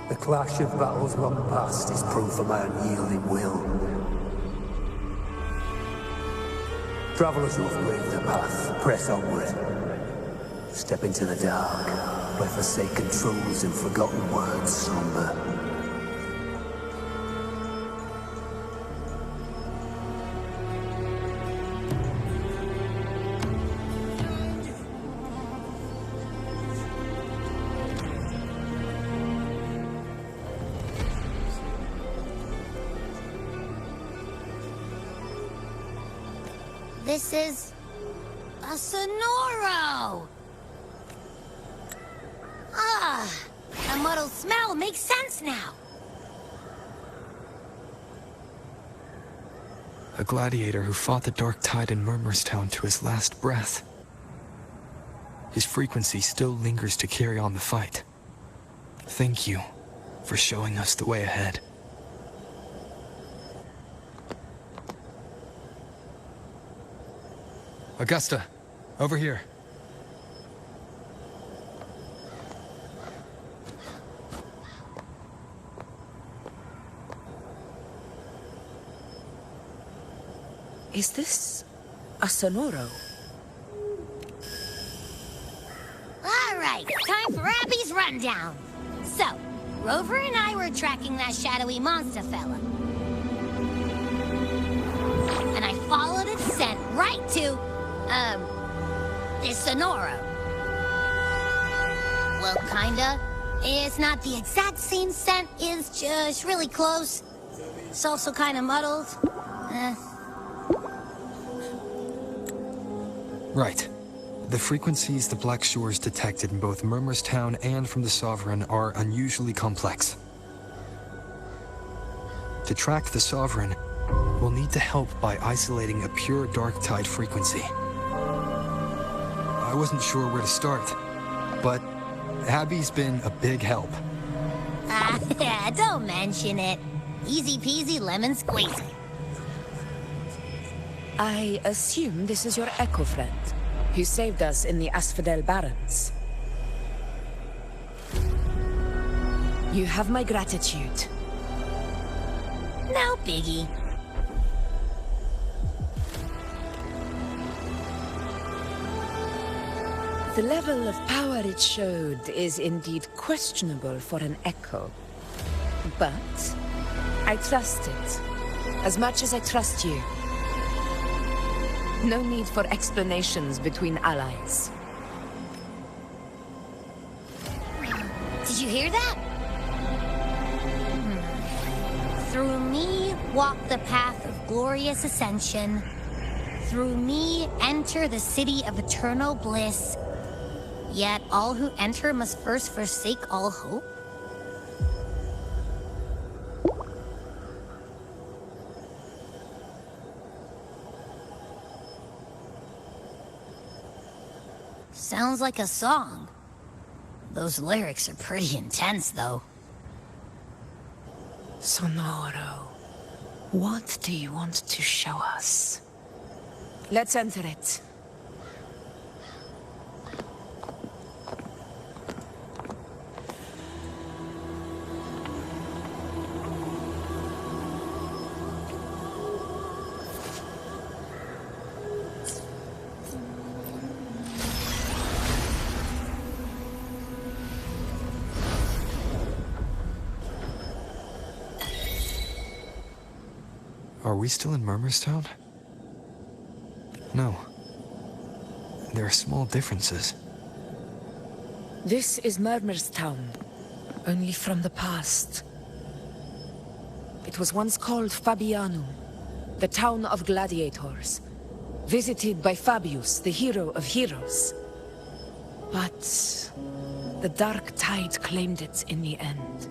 The clash of battles long past is proof of my unyielding will. Travelers who have braved the path, press onward. Step into the dark, where forsaken truths and forgotten words slumber. This is a Sonoro! Ah, the muddled smell makes sense now. A gladiator who fought the dark tide in Murmurstown to his last breath. His frequency still lingers to carry on the fight. Thank you for showing us the way ahead. Augusta, over here. Is this a Sonoro? All right, time for Abby's rundown. So, Rover and I were tracking that shadowy monster fella. And I followed its scent right to, this Sonoro. Well, kinda. It's not the exact same scent, it's just really close. It's also kinda muddled. Right. The frequencies the Black Shores detected in both Murmurstown and from the Sovereign are unusually complex. To track the Sovereign, we'll need to help by isolating a pure dark tide frequency. I wasn't sure where to start, but Abby's been a big help. Don't mention it. Easy peasy lemon squeezy. I assume this is your Echo friend, who saved us in the Asphodel Barrens. You have my gratitude. No biggie. The level of power it showed is indeed questionable for an Echo. But I trust it, as much as I trust you. No need for explanations between allies. Did you hear that? Through me walk the path of glorious ascension. Through me enter the city of eternal bliss. Yet all who enter must first forsake all hope. Sounds like a song. Those lyrics are pretty intense, though. Sonoro, what do you want to show us? Let's enter it. Are we still in Murmur's Town? No. There are small differences. This is Murmur's Town, only from the past. It was once called Fabianum, the town of gladiators, visited by Fabius, the hero of heroes. But the dark tide claimed it in the end,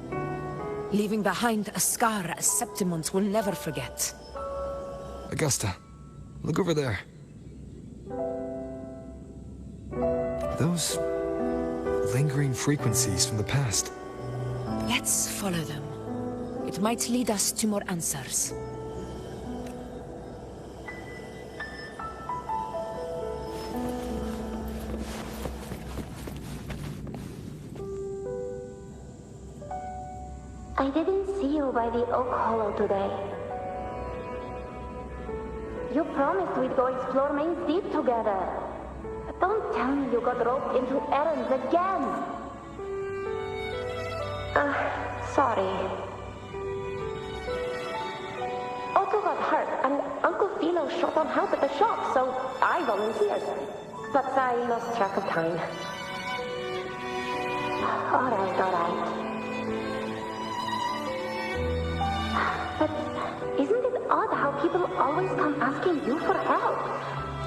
leaving behind a scar Septimont will never forget. Augusta, look over there. Those lingering frequencies from the past. Let's follow them. It might lead us to more answers. I didn't see you by the Oak Hollow today. You promised we'd go explore Main's Deep together. Don't tell me you got roped into errands again. Sorry. Otto got hurt, and Uncle Philo short on help at the shop, so I volunteered. But I lost track of time. All right. But isn't it odd how people always come asking you for help?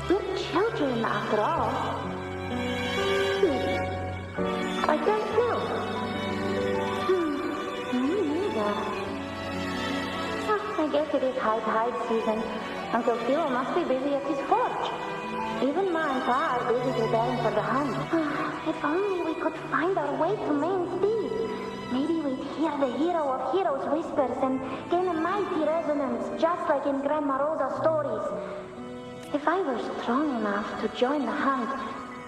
We're children, after all. I don't know. Me neither. I guess it is high tide season. Uncle Philo must be busy at his forge. Even Ma and Pa are busy preparing for the hunt. If only we could find our way to Main's Deep. Maybe we'd hear the hero of heroes whispers and gain a mighty resonance, just like in Grandma Rosa's stories. If I were strong enough to join the hunt,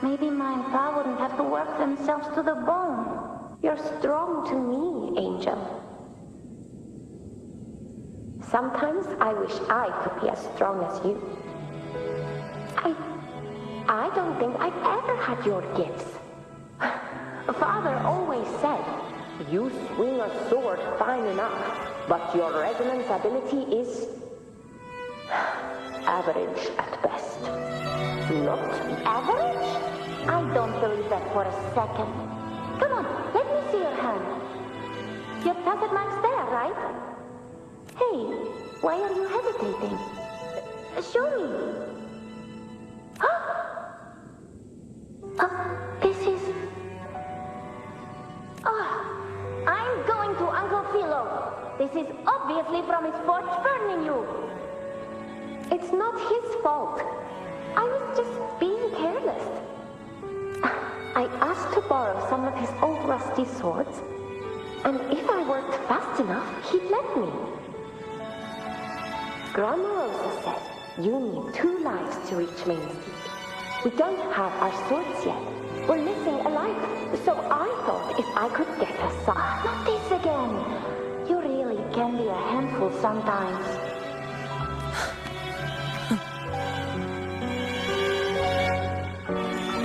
maybe Ma and Pa wouldn't have to work themselves to the bone. You're strong to me, Angel. Sometimes I wish I could be as strong as you. I don't think I've ever had your gifts. Father always said, you swing a sword fine enough, but your resonance ability is average at best. Not average? I don't believe that for a second. Come on, let me see your hand. Your tacit mark's there, right? Hey, why are you hesitating? Show me. This is... I'm going to Uncle Philo. This is obviously from his forge burning you. It's not his fault. I was just being careless. I asked to borrow some of his old rusty swords, and if I worked fast enough, he'd let me. Grandma Rosa said you need 2 lives to reach Main's Deep. We don't have our swords yet. We're missing a life, so I thought if I could get us some... Not this again! You really can be a handful sometimes.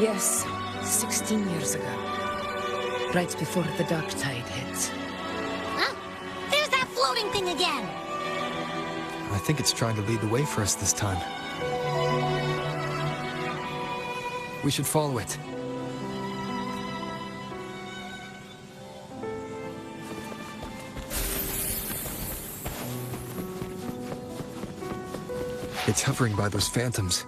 Yes, 16 years ago. Right before the dark tide hit. Huh? There's that floating thing again! I think it's trying to lead the way for us this time. We should follow it. It's hovering by those phantoms.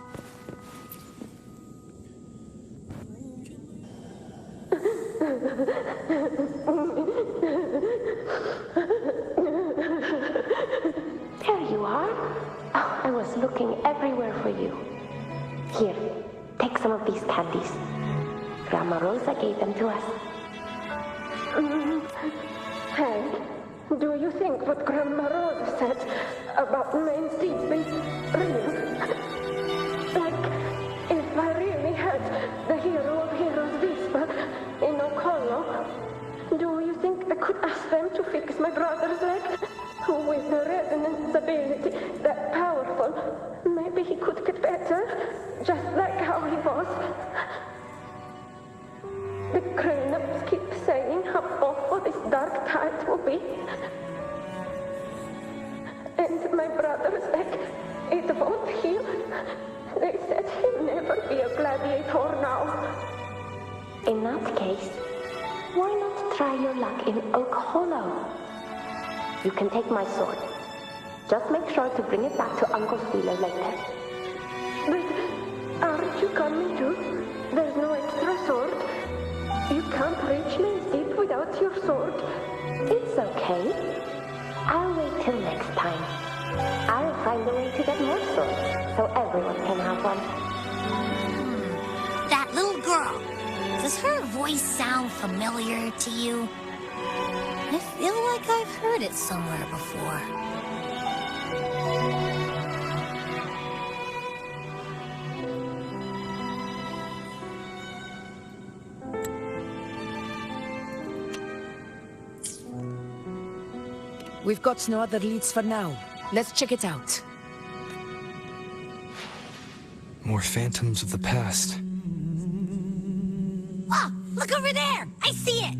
There you are. Oh, I was looking everywhere for you. Here, take some of these candies. Grandma Rosa gave them to us. Hank, do you think what Grandma Rosa said about Main's Deep is real? Like, if I really had the hero of heroes whisper in Oak Hollow, do you think I could ask them to fix my brother's leg? With the resonance ability that powerful, maybe he could get better, just like how he was. The grown-ups keep saying how awful this dark tide will be. And my brother's leg It won't heal. They said he'll never be a gladiator now. In that case, why not try your luck in Oak Hollow? You can take my sword. Just make sure to bring it back to Uncle Steeler later. But aren't you coming too? There's no extra sword. You can't reach Main Deep without your sword. It's okay. I'll wait till next time. I'll find a way to get more swords, so everyone can have one. That little girl. Does her voice sound familiar to you? I feel like I've heard it somewhere before. We've got no other leads for now. Let's check it out. More phantoms of the past. Oh, look over there! I see it!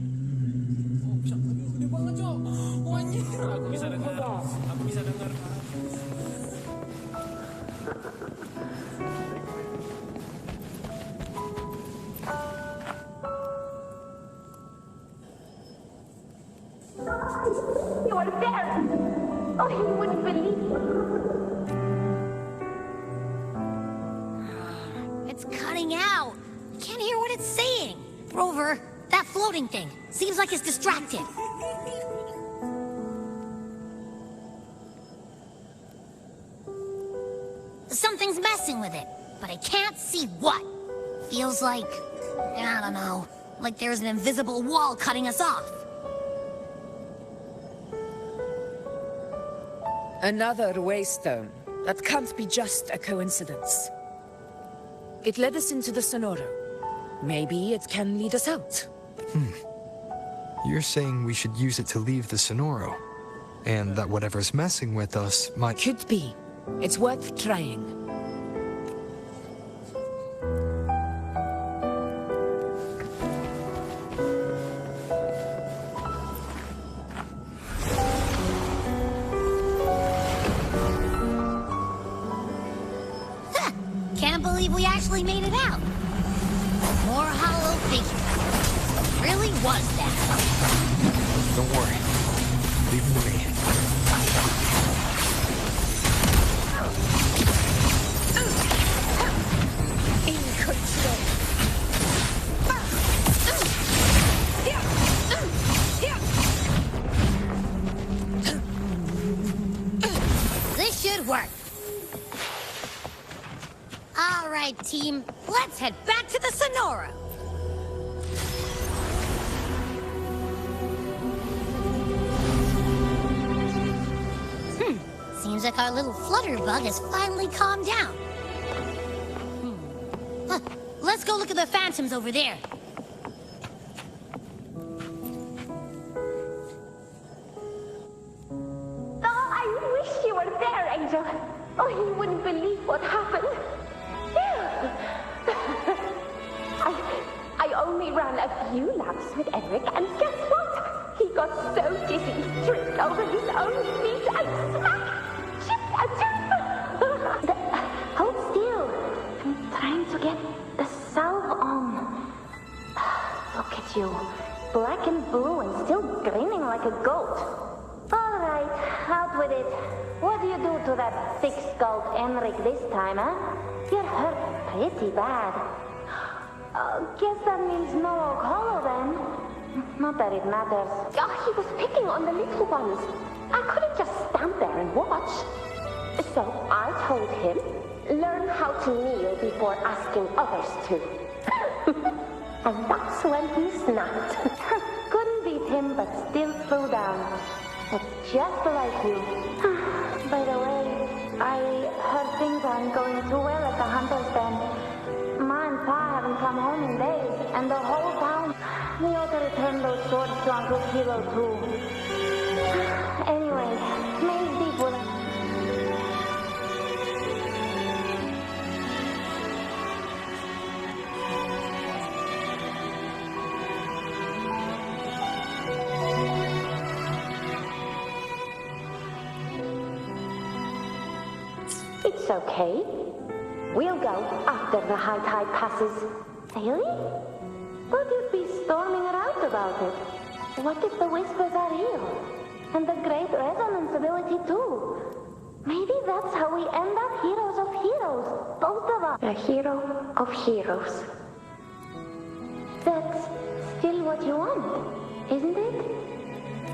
Aku bisa dengar. You are there! Oh, you wouldn't believe It's cutting out. I can't hear what it's saying. Rover, that floating thing. Seems like it's distracted. Something's messing with it, but I can't see what. Feels like, I don't know, like there's an invisible wall cutting us off. Another waystone. That can't be just a coincidence. It led us into the Sonoro. Maybe it can lead us out. You're saying we should use it to leave the Sonoro, and that whatever's messing with us might... Could be. It's worth trying. Can't believe we actually made it out. More hollow figures. What really was that? Don't worry. Leave them to me. In control. This should work. All right, team. Let's head back to the Sonora. Seems like our little flutterbug has finally calmed down. Let's go look at the phantoms over there. Oh, I wish you were there, Angel. Oh, you wouldn't believe what happened. I only ran a few laps with Eric, and guess what? He got so dizzy, he tripped over his own feet and smack! Chipped a tooth! Hold still. I'm trying to get the salve on. Look at you. Black and blue and still grinning like a goat. All right, out with it. What do you do to that thick-skulled Enric this time, huh? You're hurt pretty bad. Guess that means no Oak Hollow then. Not that it matters. Oh, he was picking on the little ones. I couldn't just stand there and watch. So I told him, learn how to kneel before asking others to. And that's when he snapped. Couldn't beat him, but still threw down. That's just like you. By the way, I heard things aren't going too well at the Hunter's Den. Ma and Pa haven't come home in days, and the whole town... We ought to return those swords to Uncle Kilo, too. Anyway, Maze Deep will... It's It's okay. We'll go after the high tide passes. Really? But you'd be storming around about it. What if the whispers are real? And the great resonance ability too? Maybe that's how we end up heroes of heroes. Both of us. A hero of heroes. That's still what you want, isn't it?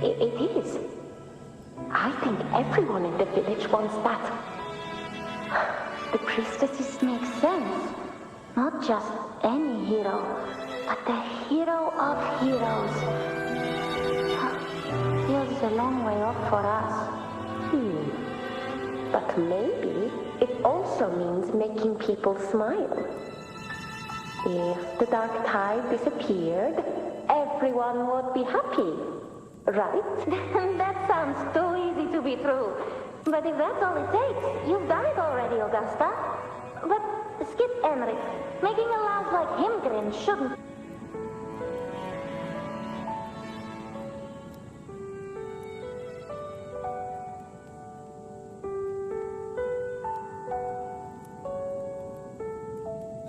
It is. I think everyone in the village wants that. The priestesses make sense. Not just any hero, but the hero of heroes. Feels a long way off for us. But maybe it also means making people smile. If the dark tide disappeared, everyone would be happy. Right? That sounds too easy to be true. But if that's all it takes, you've done it already, Augusta. But skip Enric. Making a laugh like him grin shouldn't...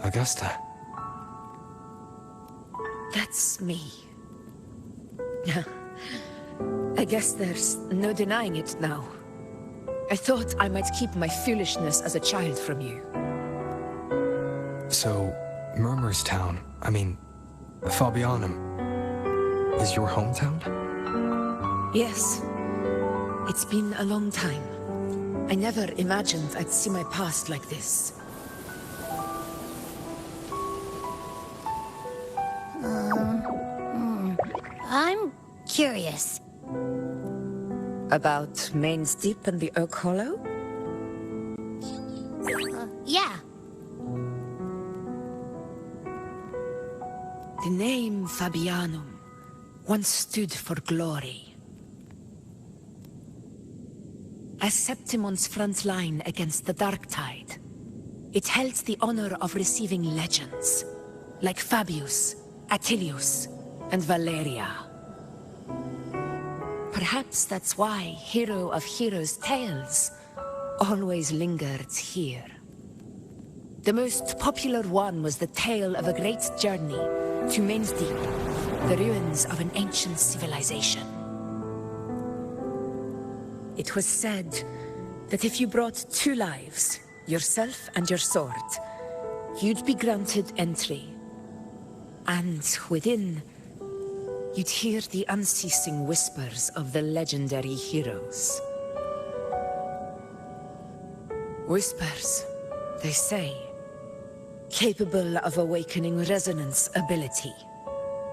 Augusta. That's me. I guess there's no denying it now. I thought I might keep my foolishness as a child from you. So, Murmurstown, Fabianum, is your hometown? Yes. It's been a long time. I never imagined I'd see my past like this. I'm curious. About Main's Deep and the Oak Hollow? Yeah. The name Fabianum once stood for glory. As Septimon's front line against the Dark Tide, it held the honor of receiving legends, like Fabius, Attilius, and Valeria. Perhaps that's why Hero of Heroes' tales always lingered here. The most popular one was the tale of a great journey to Main's Deep, the ruins of an ancient civilization. It was said that if you brought 2 lives, yourself and your sword, you'd be granted entry. And within, you'd hear the unceasing whispers of the legendary heroes. Whispers, they say, capable of awakening resonance ability,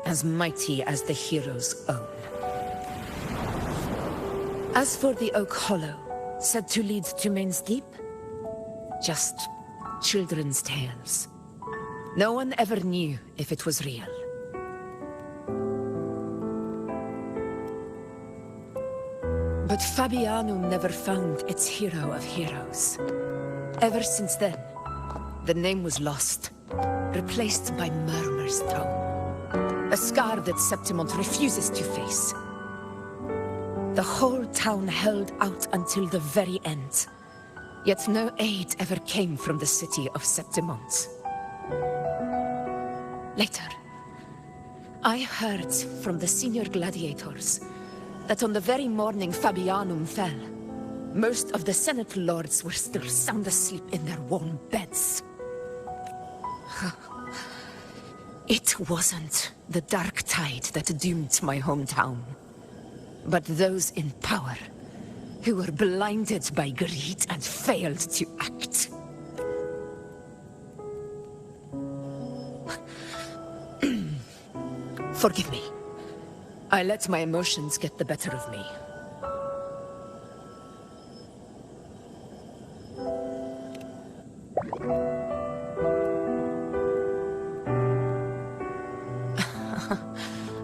as mighty as the hero's own. As for the Oak Hollow, said to lead to Main's Deep, just children's tales. No one ever knew if it was real. But Fabianum never found its hero of heroes. Ever since then, the name was lost, replaced by Murmur's Tone, a scar that Septimont refuses to face. The whole town held out until the very end, yet no aid ever came from the city of Septimont. Later, I heard from the senior gladiators that on the very morning Fabianum fell, most of the Senate lords were still sound asleep in their warm beds. It wasn't the Dark Tide that doomed my hometown, but those in power who were blinded by greed and failed to act. Forgive me. I let my emotions get the better of me.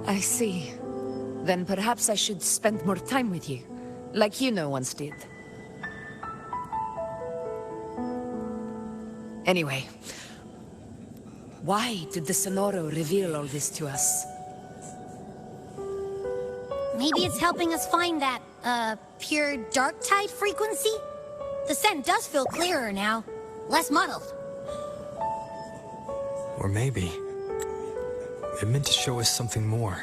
I see. Then perhaps I should spend more time with you, like Yuno once did. Anyway, why did the Sonoro reveal all this to us? Maybe it's helping us find that, pure dark tide frequency? The scent does feel clearer now. Less muddled. Or maybe it meant to show us something more.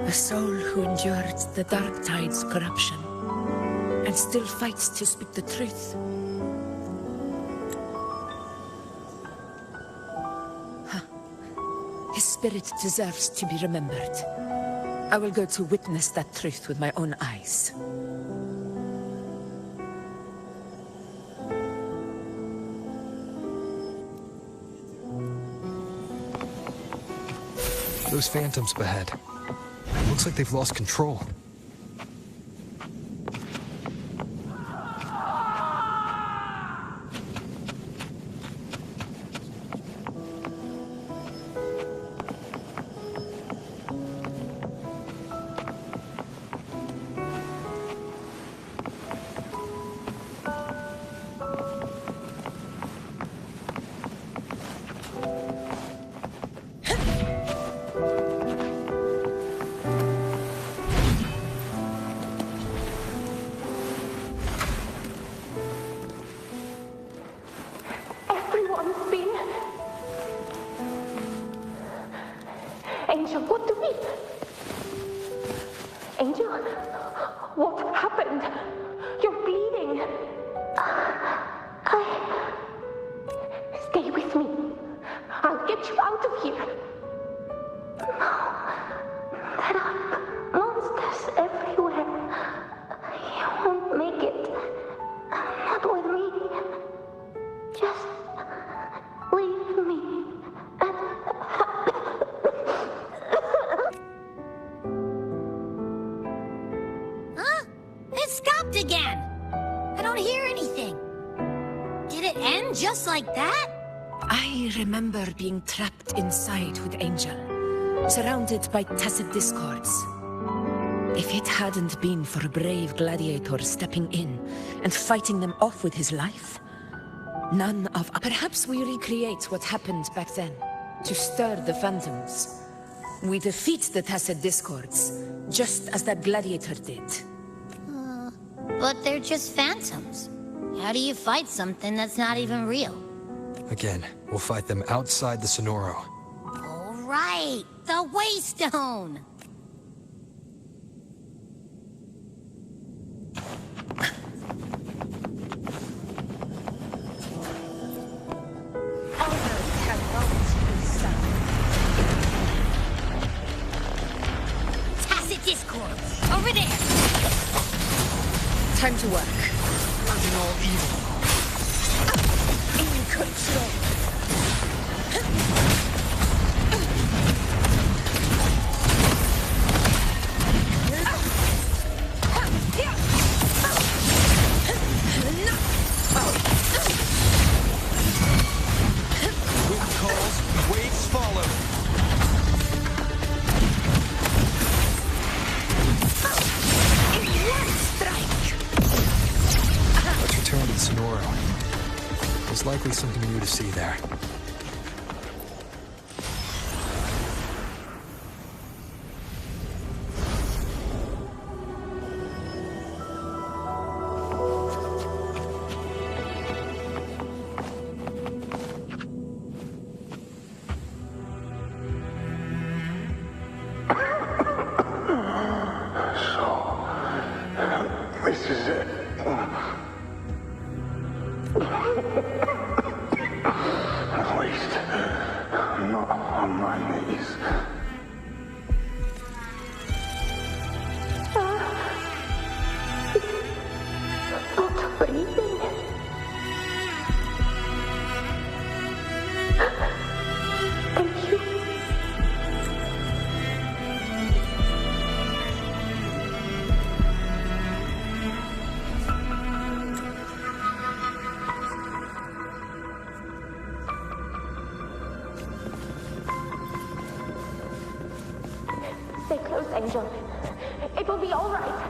A soul who endured the dark tide's corruption and still fights to speak the truth. His spirit deserves to be remembered. I will go to witness that truth with my own eyes. Those phantoms ahead. Looks like they've lost control. Everyone's been... Angel, what do we... Angel, what happened? You're bleeding. Stay with me. I'll get you out of here. No. There are monsters everywhere. You won't make it. Not with me. Just leave me. Huh? It stopped again. I don't hear anything. Did it end just like that? I remember being trapped inside with Angel, surrounded by tacit discords. If it hadn't been for a brave gladiator stepping in and fighting them off with his life, none of... Perhaps we recreate what happened back then, to stir the phantoms. We defeat the tacit discords, just as that gladiator did. But they're just phantoms. How do you fight something that's not even real? Again, we'll fight them outside the Sonoro. All right, the Waystone. Tacit discord, over there. Time to work. Purging all evil. In control. Wind calls, waves follow. Let's return to the Sonoro. There's likely something new to see there. This is it. At least, I'm not on my knees. Not breathing. Thank you. Stay close, Angel. It will be all right.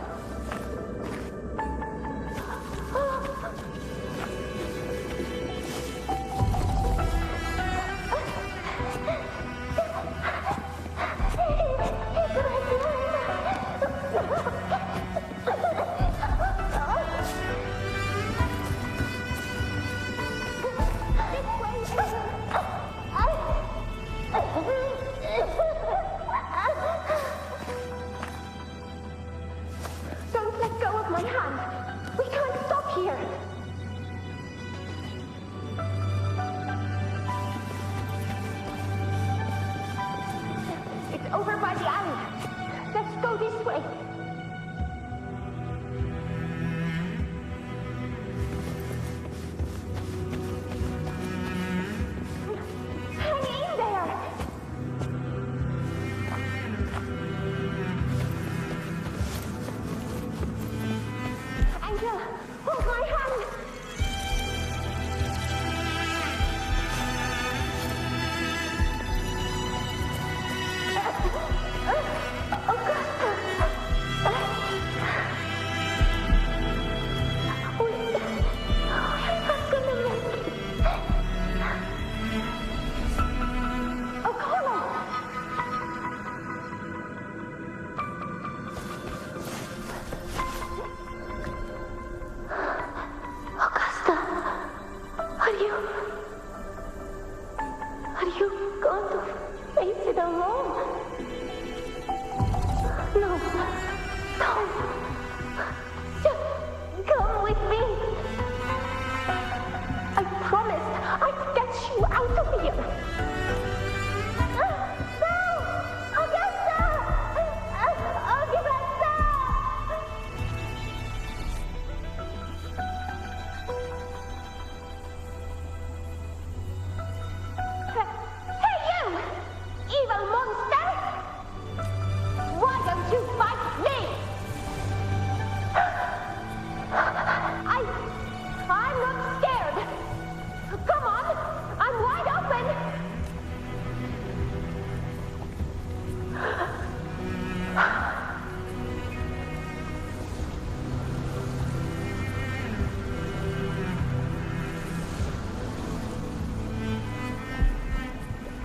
Don't let go of my hand. We can't stop here. It's over by the alley. Let's go this way. Hang in there. Angel, hold my hand. Augusta, are you going to face it alone? No, don't. Just come with me. I promised I'd get you out of here. No! Augusta! Augusta! Hey you! Evil monster! Why don't you fight me? I'm not scared. Come on, I'm wide open.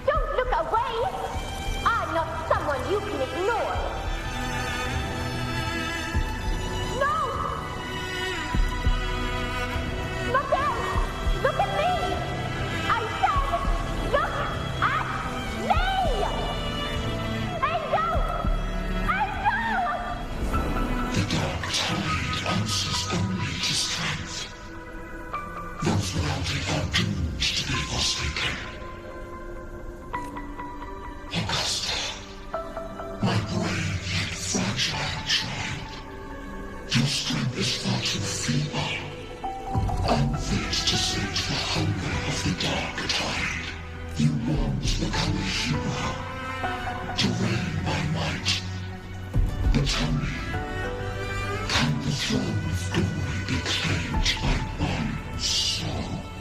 Don't look away. I'm not someone you can ignore. No! Not there! Look at me! I said, look at me! Angel! Angel! The dark tide answers only to strength. Those without it are doomed to be forsaken. Augusta, my brave yet fragile child, your strength is far too feeble, unfit to sate the hunger of the dark tide. You want to become a hero, to reign by might. But tell me, can the throne of glory be claimed by one so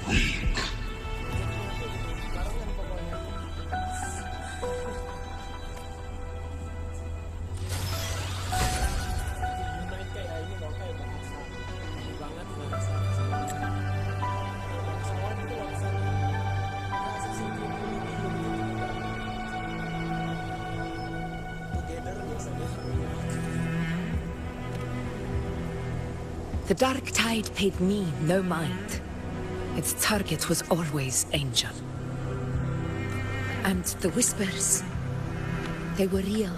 weak? The dark tide paid me no mind. Its target was always Angel. And the whispers, they were real,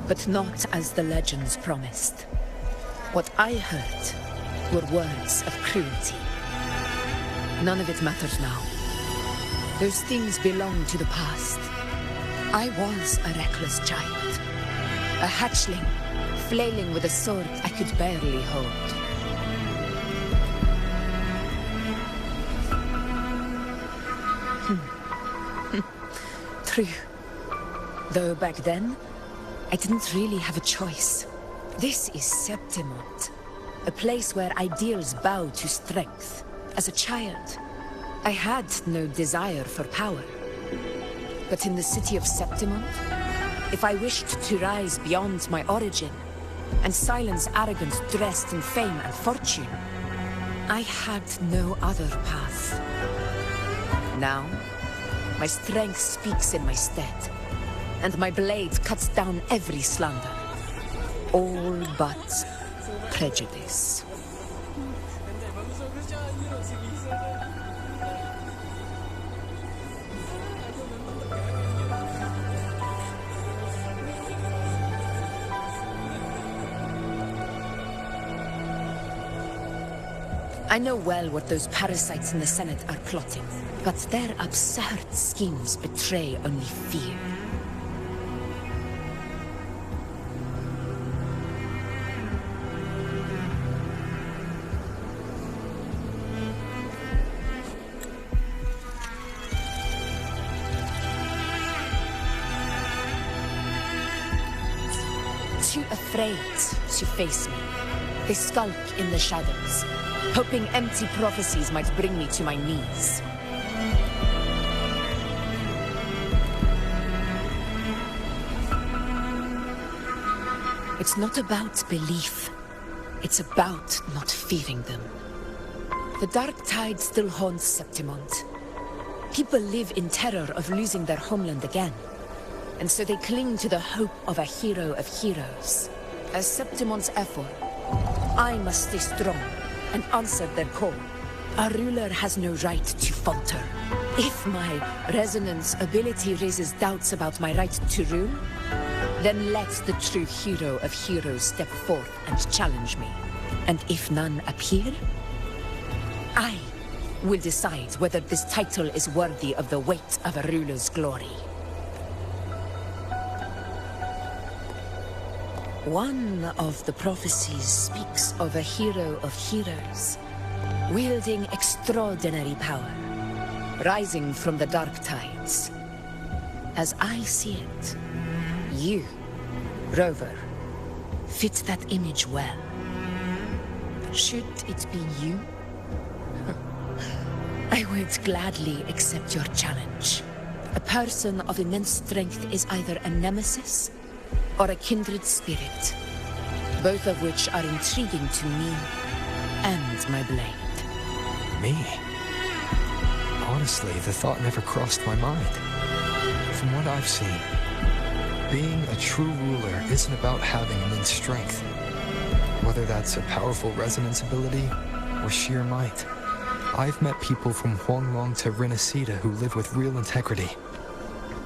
but not as the legends promised. What I heard were words of cruelty. None of it matters now. Those things belong to the past. I was a reckless child, a hatchling, flailing with a sword I could barely hold. True. Though back then, I didn't really have a choice. This is Septimont, a place where ideals bow to strength. As a child, I had no desire for power. But in the city of Septimont, If I wished to rise beyond my origin and silence arrogance dressed in fame and fortune, I had no other path. Now, my strength speaks in my stead, and my blade cuts down every slander. All but prejudice. I know well what those parasites in the Senate are plotting, but their absurd schemes betray only fear. Too afraid to face me, they skulk in the shadows, hoping empty prophecies might bring me to my knees. It's not about belief. It's about not fearing them. The dark tide still haunts Septimont. People live in terror of losing their homeland again, and so they cling to the hope of a hero of heroes. As Septimont's effort, I must stay strong and answer their call. A ruler has no right to falter. If my resonance ability raises doubts about my right to rule, then let the true hero of heroes step forth and challenge me. And if none appear, I will decide whether this title is worthy of the weight of a ruler's glory. One of the prophecies speaks of a hero of heroes, wielding extraordinary power, rising from the dark tides. As I see it, you, Rover, fit that image well. Should it be you? I would gladly accept your challenge. A person of immense strength is either a nemesis or a kindred spirit, both of which are intriguing to me and my blade. Me? Honestly, the thought never crossed my mind. From what I've seen, being a true ruler isn't about having immense strength, whether that's a powerful resonance ability or sheer might. I've met people from Huanglong to Renacida who live with real integrity.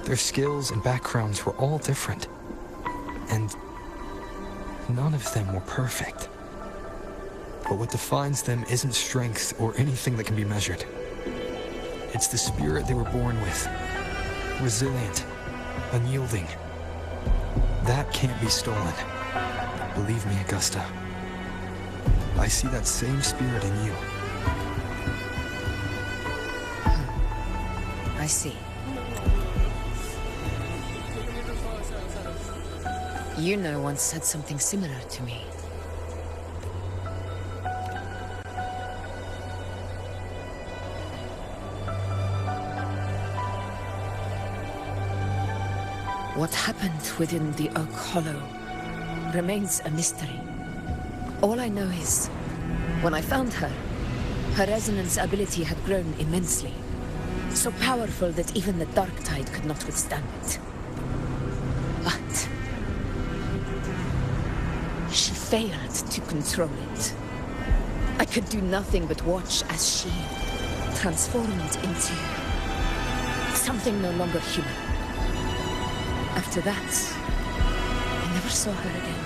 Their skills and backgrounds were all different, and none of them were perfect. But what defines them isn't strength or anything that can be measured. It's the spirit they were born with. Resilient, unyielding. That can't be stolen. Believe me, Augusta. I see that same spirit in you. I see. Yuno once said something similar to me. What happened within the Oak Hollow remains a mystery. All I know is, when I found her, her resonance ability had grown immensely. So powerful that even the dark tide could not withstand it. But she failed to control it. I could do nothing but watch as she transformed into something no longer human. After that, I never saw her again.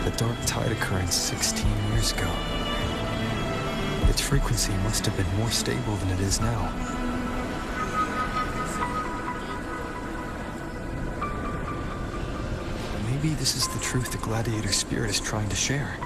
The dark tide occurred 16 years ago. Its frequency must have been more stable than it is now. Maybe this is the truth the gladiator spirit is trying to share.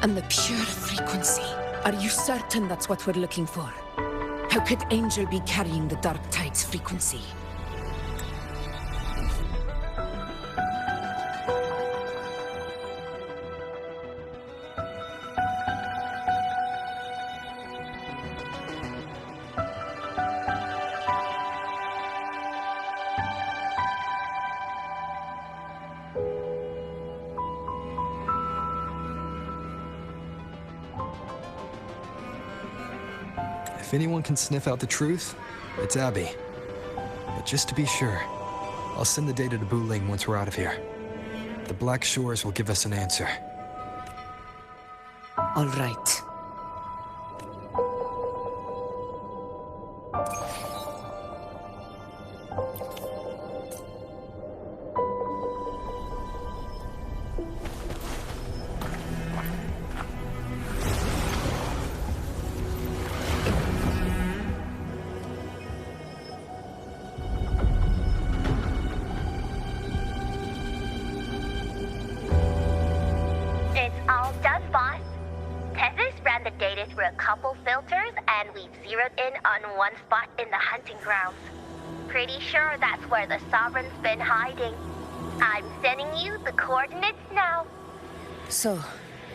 And the pure frequency. Are you certain that's what we're looking for? How could Angel be carrying the Dark Tide's frequency? If anyone can sniff out the truth, it's Abby. But just to be sure, I'll send the data to Buling once we're out of here. The Black Shores will give us an answer. All right. Pretty sure that's where the Sovereign's been hiding. I'm sending you the coordinates now. So,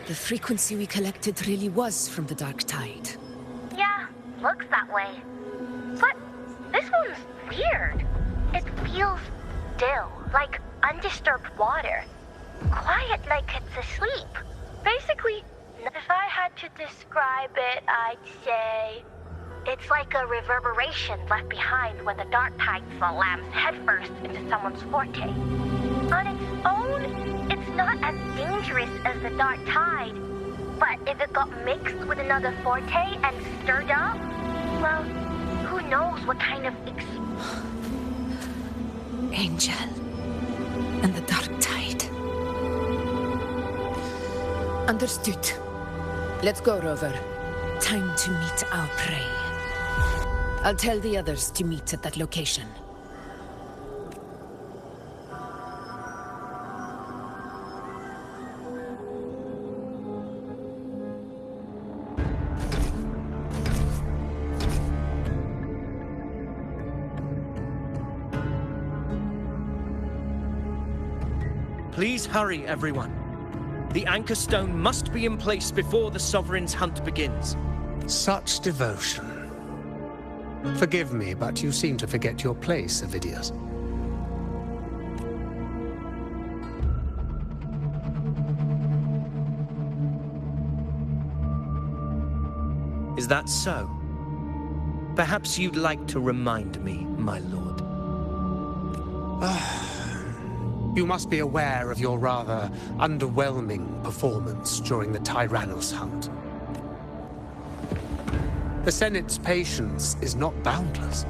the frequency we collected really was from the Dark Tide. Yeah, looks that way. But this one's weird. It feels still, like undisturbed water. Quiet like it's asleep. Basically, if I had to describe it, I'd say it's like a reverberation left behind when the Dark Tide slams headfirst into someone's forte. On its own, it's not as dangerous as the Dark Tide. But if it got mixed with another forte and stirred up, well, who knows what kind of Angel and the Dark Tide. Understood. Let's go, Rover. Time to meet our prey. I'll tell the others to meet at that location. Please hurry, everyone. The anchor stone must be in place before the Sovereign's hunt begins. Such devotion. Forgive me, but you seem to forget your place, Avidius. Is that so? Perhaps you'd like to remind me, my lord. You must be aware of your rather underwhelming performance during the Tyrannos hunt. The Senate's patience is not boundless.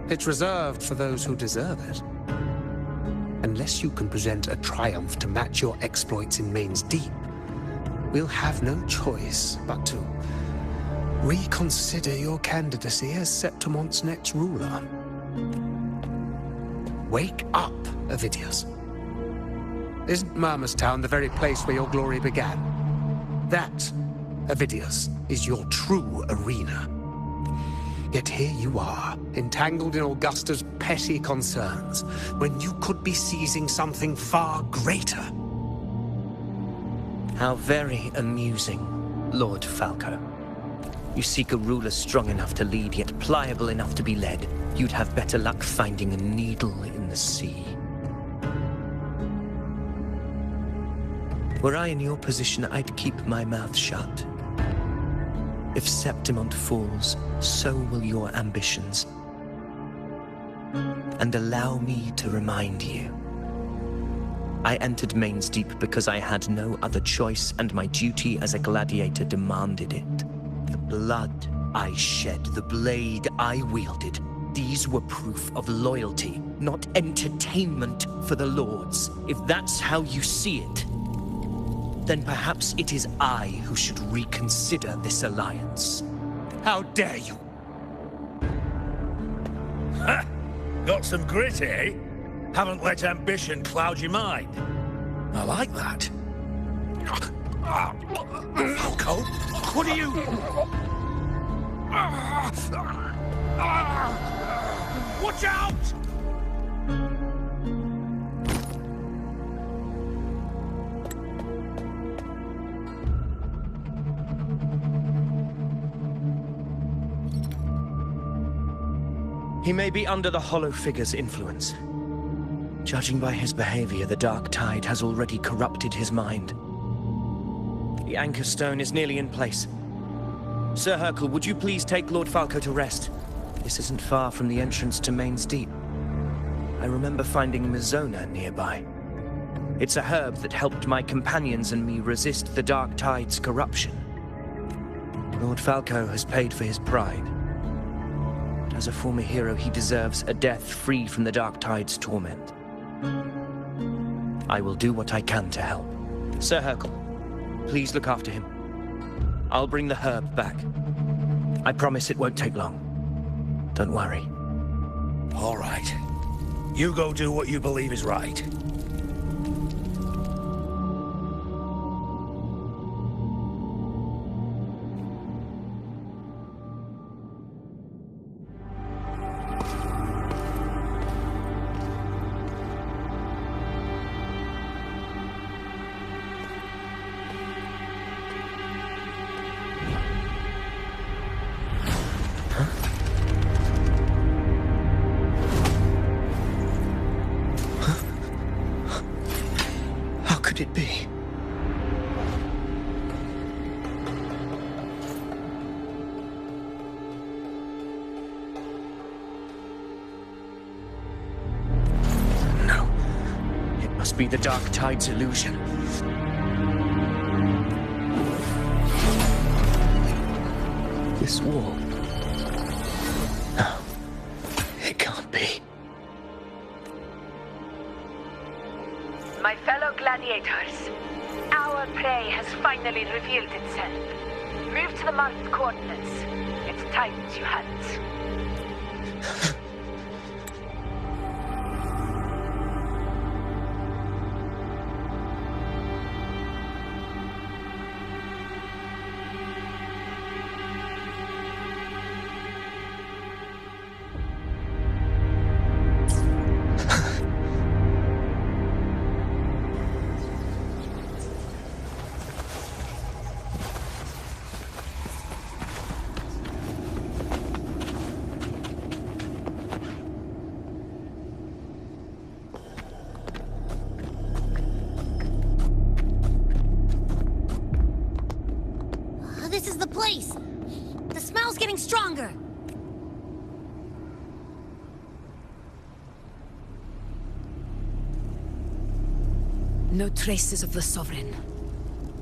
It's reserved for those who deserve it. Unless you can present a triumph to match your exploits in Main's Deep, we'll have no choice but to reconsider your candidacy as Septimon's next ruler. Wake up, Avidius. Isn't Murmustown the very place where your glory began? That, Avidius, is your true arena. Yet here you are, entangled in Augusta's petty concerns, when you could be seizing something far greater. How very amusing, Lord Falco. You seek a ruler strong enough to lead, yet pliable enough to be led. You'd have better luck finding a needle in the sea. Were I in your position, I'd keep my mouth shut. If Septimont falls, so will your ambitions. And allow me to remind you. I entered Main's Deep because I had no other choice, and my duty as a gladiator demanded it. The blood I shed, the blade I wielded, these were proof of loyalty, not entertainment for the lords. If that's how you see it, then perhaps it is I who should reconsider this alliance. How dare you! Ha! Got some grit, eh? Haven't let ambition cloud your mind. I like that. Falco, what are you... Watch out! He may be under the Hollow Figure's influence. Judging by his behavior, the Dark Tide has already corrupted his mind. The Anchor Stone is nearly in place. Sir Hercule, would you please take Lord Falco to rest? This isn't far from the entrance to Main's Deep. I remember finding Mizona nearby. It's a herb that helped my companions and me resist the Dark Tide's corruption. Lord Falco has paid for his pride. As a former hero, he deserves a death free from the Dark Tide's torment. I will do what I can to help. Sir Hercule, please look after him. I'll bring the herb back. I promise it won't take long. Don't worry. All right. You go do what you believe is right. Could it be? No. It must be the Dark Tide's illusion. This wall. No. It can't be. My fellow gladiators, our prey has finally revealed itself. Move to the marked coordinates. It's time to hunt. This is the place! The smell's getting stronger! No traces of the Sovereign.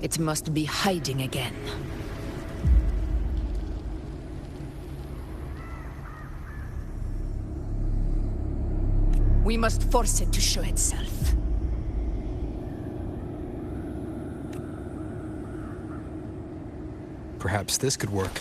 It must be hiding again. We must force it to show itself. Perhaps this could work.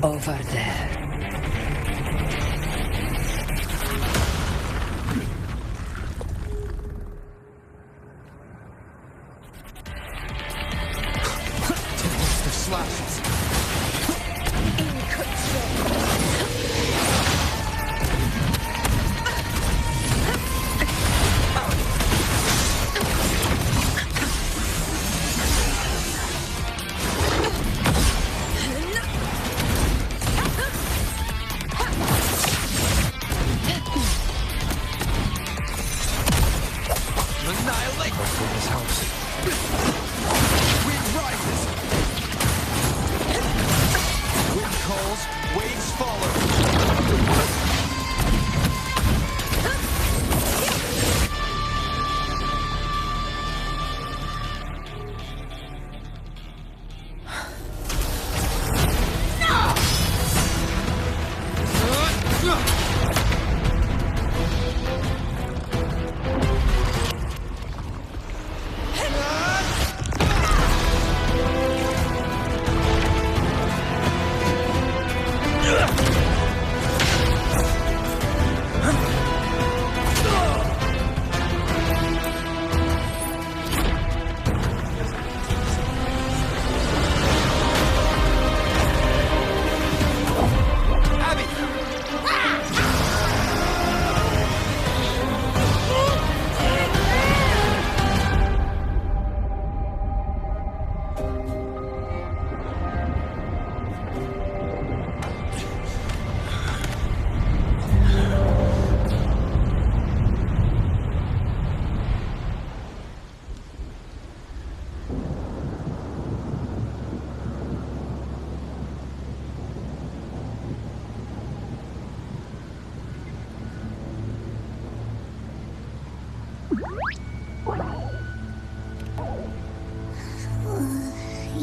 Over there.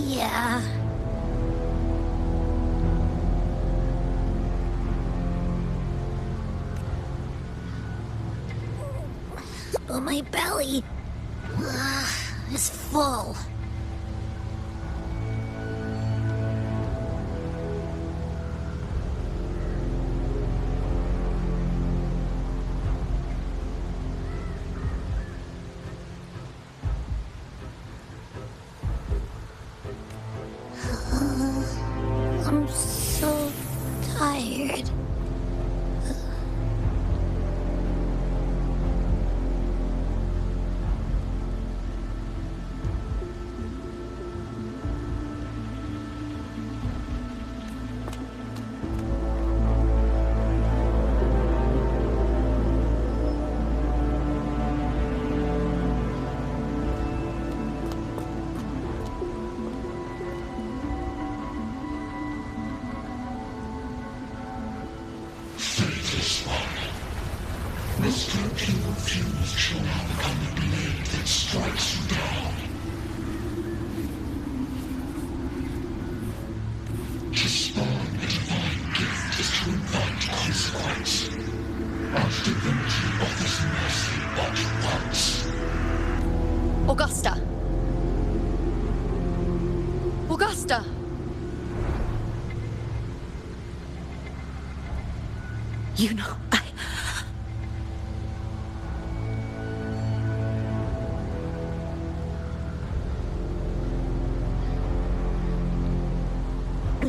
Yeah. But my belly is full. I'm so tired. Mr. King refused shall now become the blade that strikes you down. To spawn a divine gift is to invite consequence. Our divinity offers mercy but once. Augusta! Augusta! You know,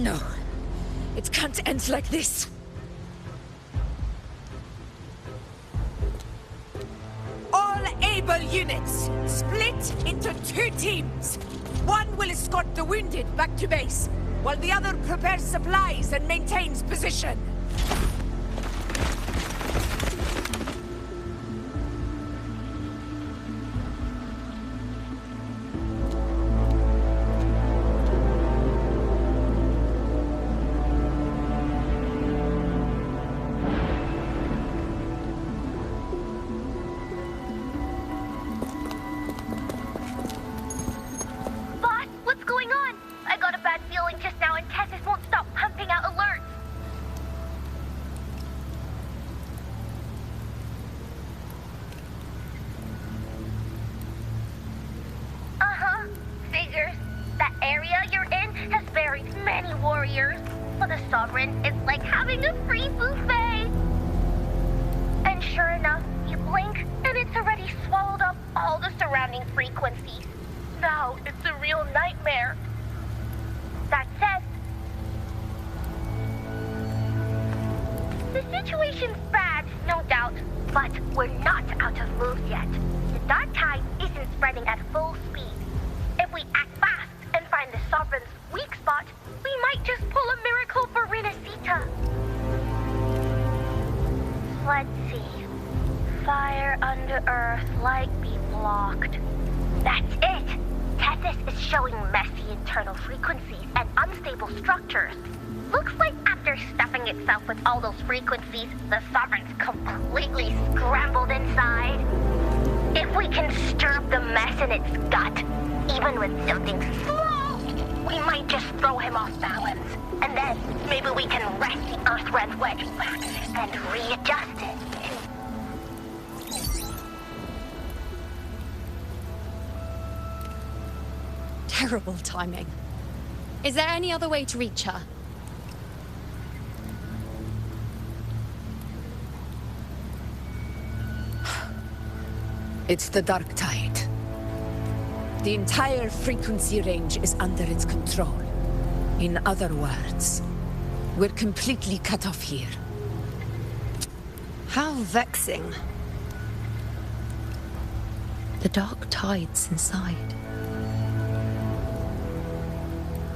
No. It can't end like this. All able units, split into 2 teams. One will escort the wounded back to base, while the other prepares supplies and maintains position. For the Sovereign, it's like having a free buffet. And sure enough, you blink, and it's already swallowed up all the surrounding frequencies. Now it's a real nightmare. That said, the situation's bad, no doubt, but we're not out of moves yet. The dark tide isn't spreading at full speed. If we act fast and find the Sovereign's weak spot, we might just pull a miracle for Renacita. Let's see. Fire under Earth, light be blocked. That's it! Tethys is showing messy internal frequencies and unstable structures. Looks like after stuffing itself with all those frequencies, the Sovereign's completely scrambled inside. If we can stir up the mess in its gut, even with something small, we might just throw him off balance. And then maybe we can wrest the Earth-Rend wedge back and readjust it. Terrible timing. Is there any other way to reach her? It's the dark tide. The entire frequency range is under its control. In other words, we're completely cut off here. How vexing. The dark tide's inside.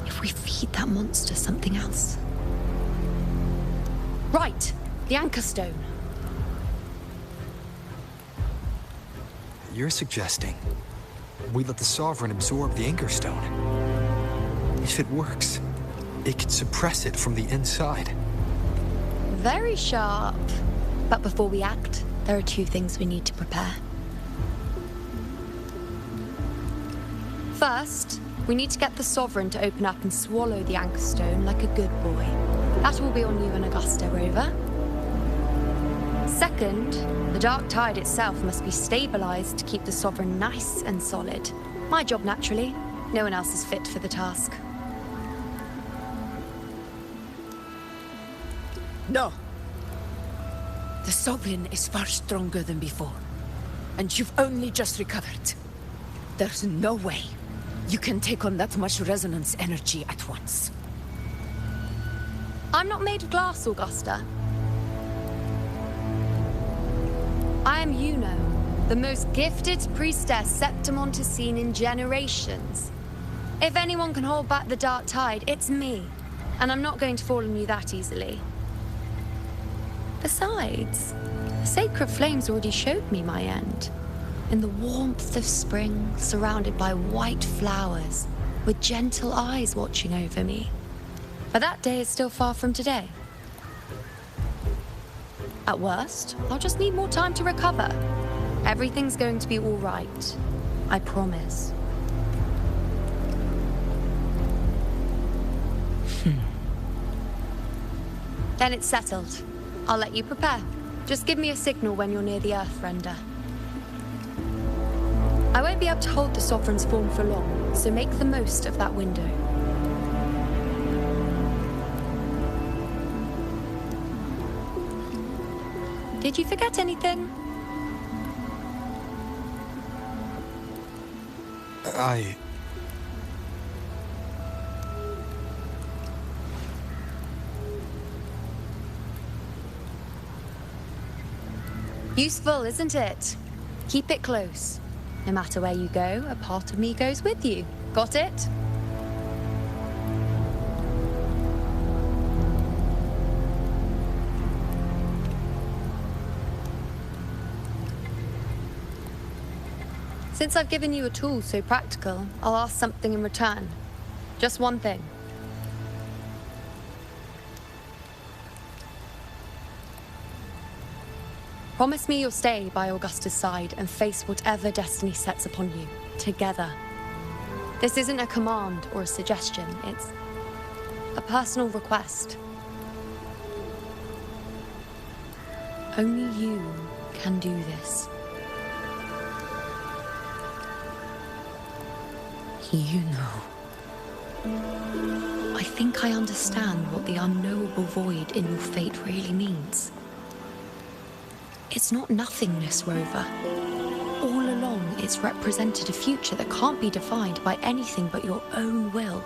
If we feed that monster something else. Right, the anchor stone. You're suggesting we let the Sovereign absorb the anchor stone. If it works, it could suppress it from the inside. Very sharp. But before we act, there are 2 things we need to prepare. First, We need to get the Sovereign to open up and swallow the Anchor Stone like a good boy. That will be on you and Augusta, Rover. Second, the Dark Tide itself must be stabilized to keep the Sovereign nice and solid. My job, naturally. No one else is fit for the task. No. The Sovereign is far stronger than before. And you've only just recovered. There's no way you can take on that much resonance energy at once. I'm not made of glass, Augusta. I am Yuno, the most gifted priestess Septimont has seen in generations. If anyone can hold back the Dark Tide, it's me. And I'm not going to fall on you that easily. Besides, the sacred flames already showed me my end. In the warmth of spring, surrounded by white flowers, with gentle eyes watching over me. But that day is still far from today. At worst, I'll just need more time to recover. Everything's going to be all right. I promise. Then it's settled. I'll let you prepare. Just give me a signal when you're near the Earthrender. I won't be able to hold the Sovereign's form for long, so make the most of that window. Did you forget anything? Useful, isn't it? Keep it close. No matter where you go, a part of me goes with you. Got it? Since I've given you a tool so practical, I'll ask something in return. Just one thing. Promise me you'll stay by Augusta's side and face whatever destiny sets upon you, together. This isn't a command or a suggestion, it's a personal request. Only you can do this. You know. I think I understand what the unknowable void in your fate really means. It's not nothingness, Rover. All along, it's represented a future that can't be defined by anything but your own will.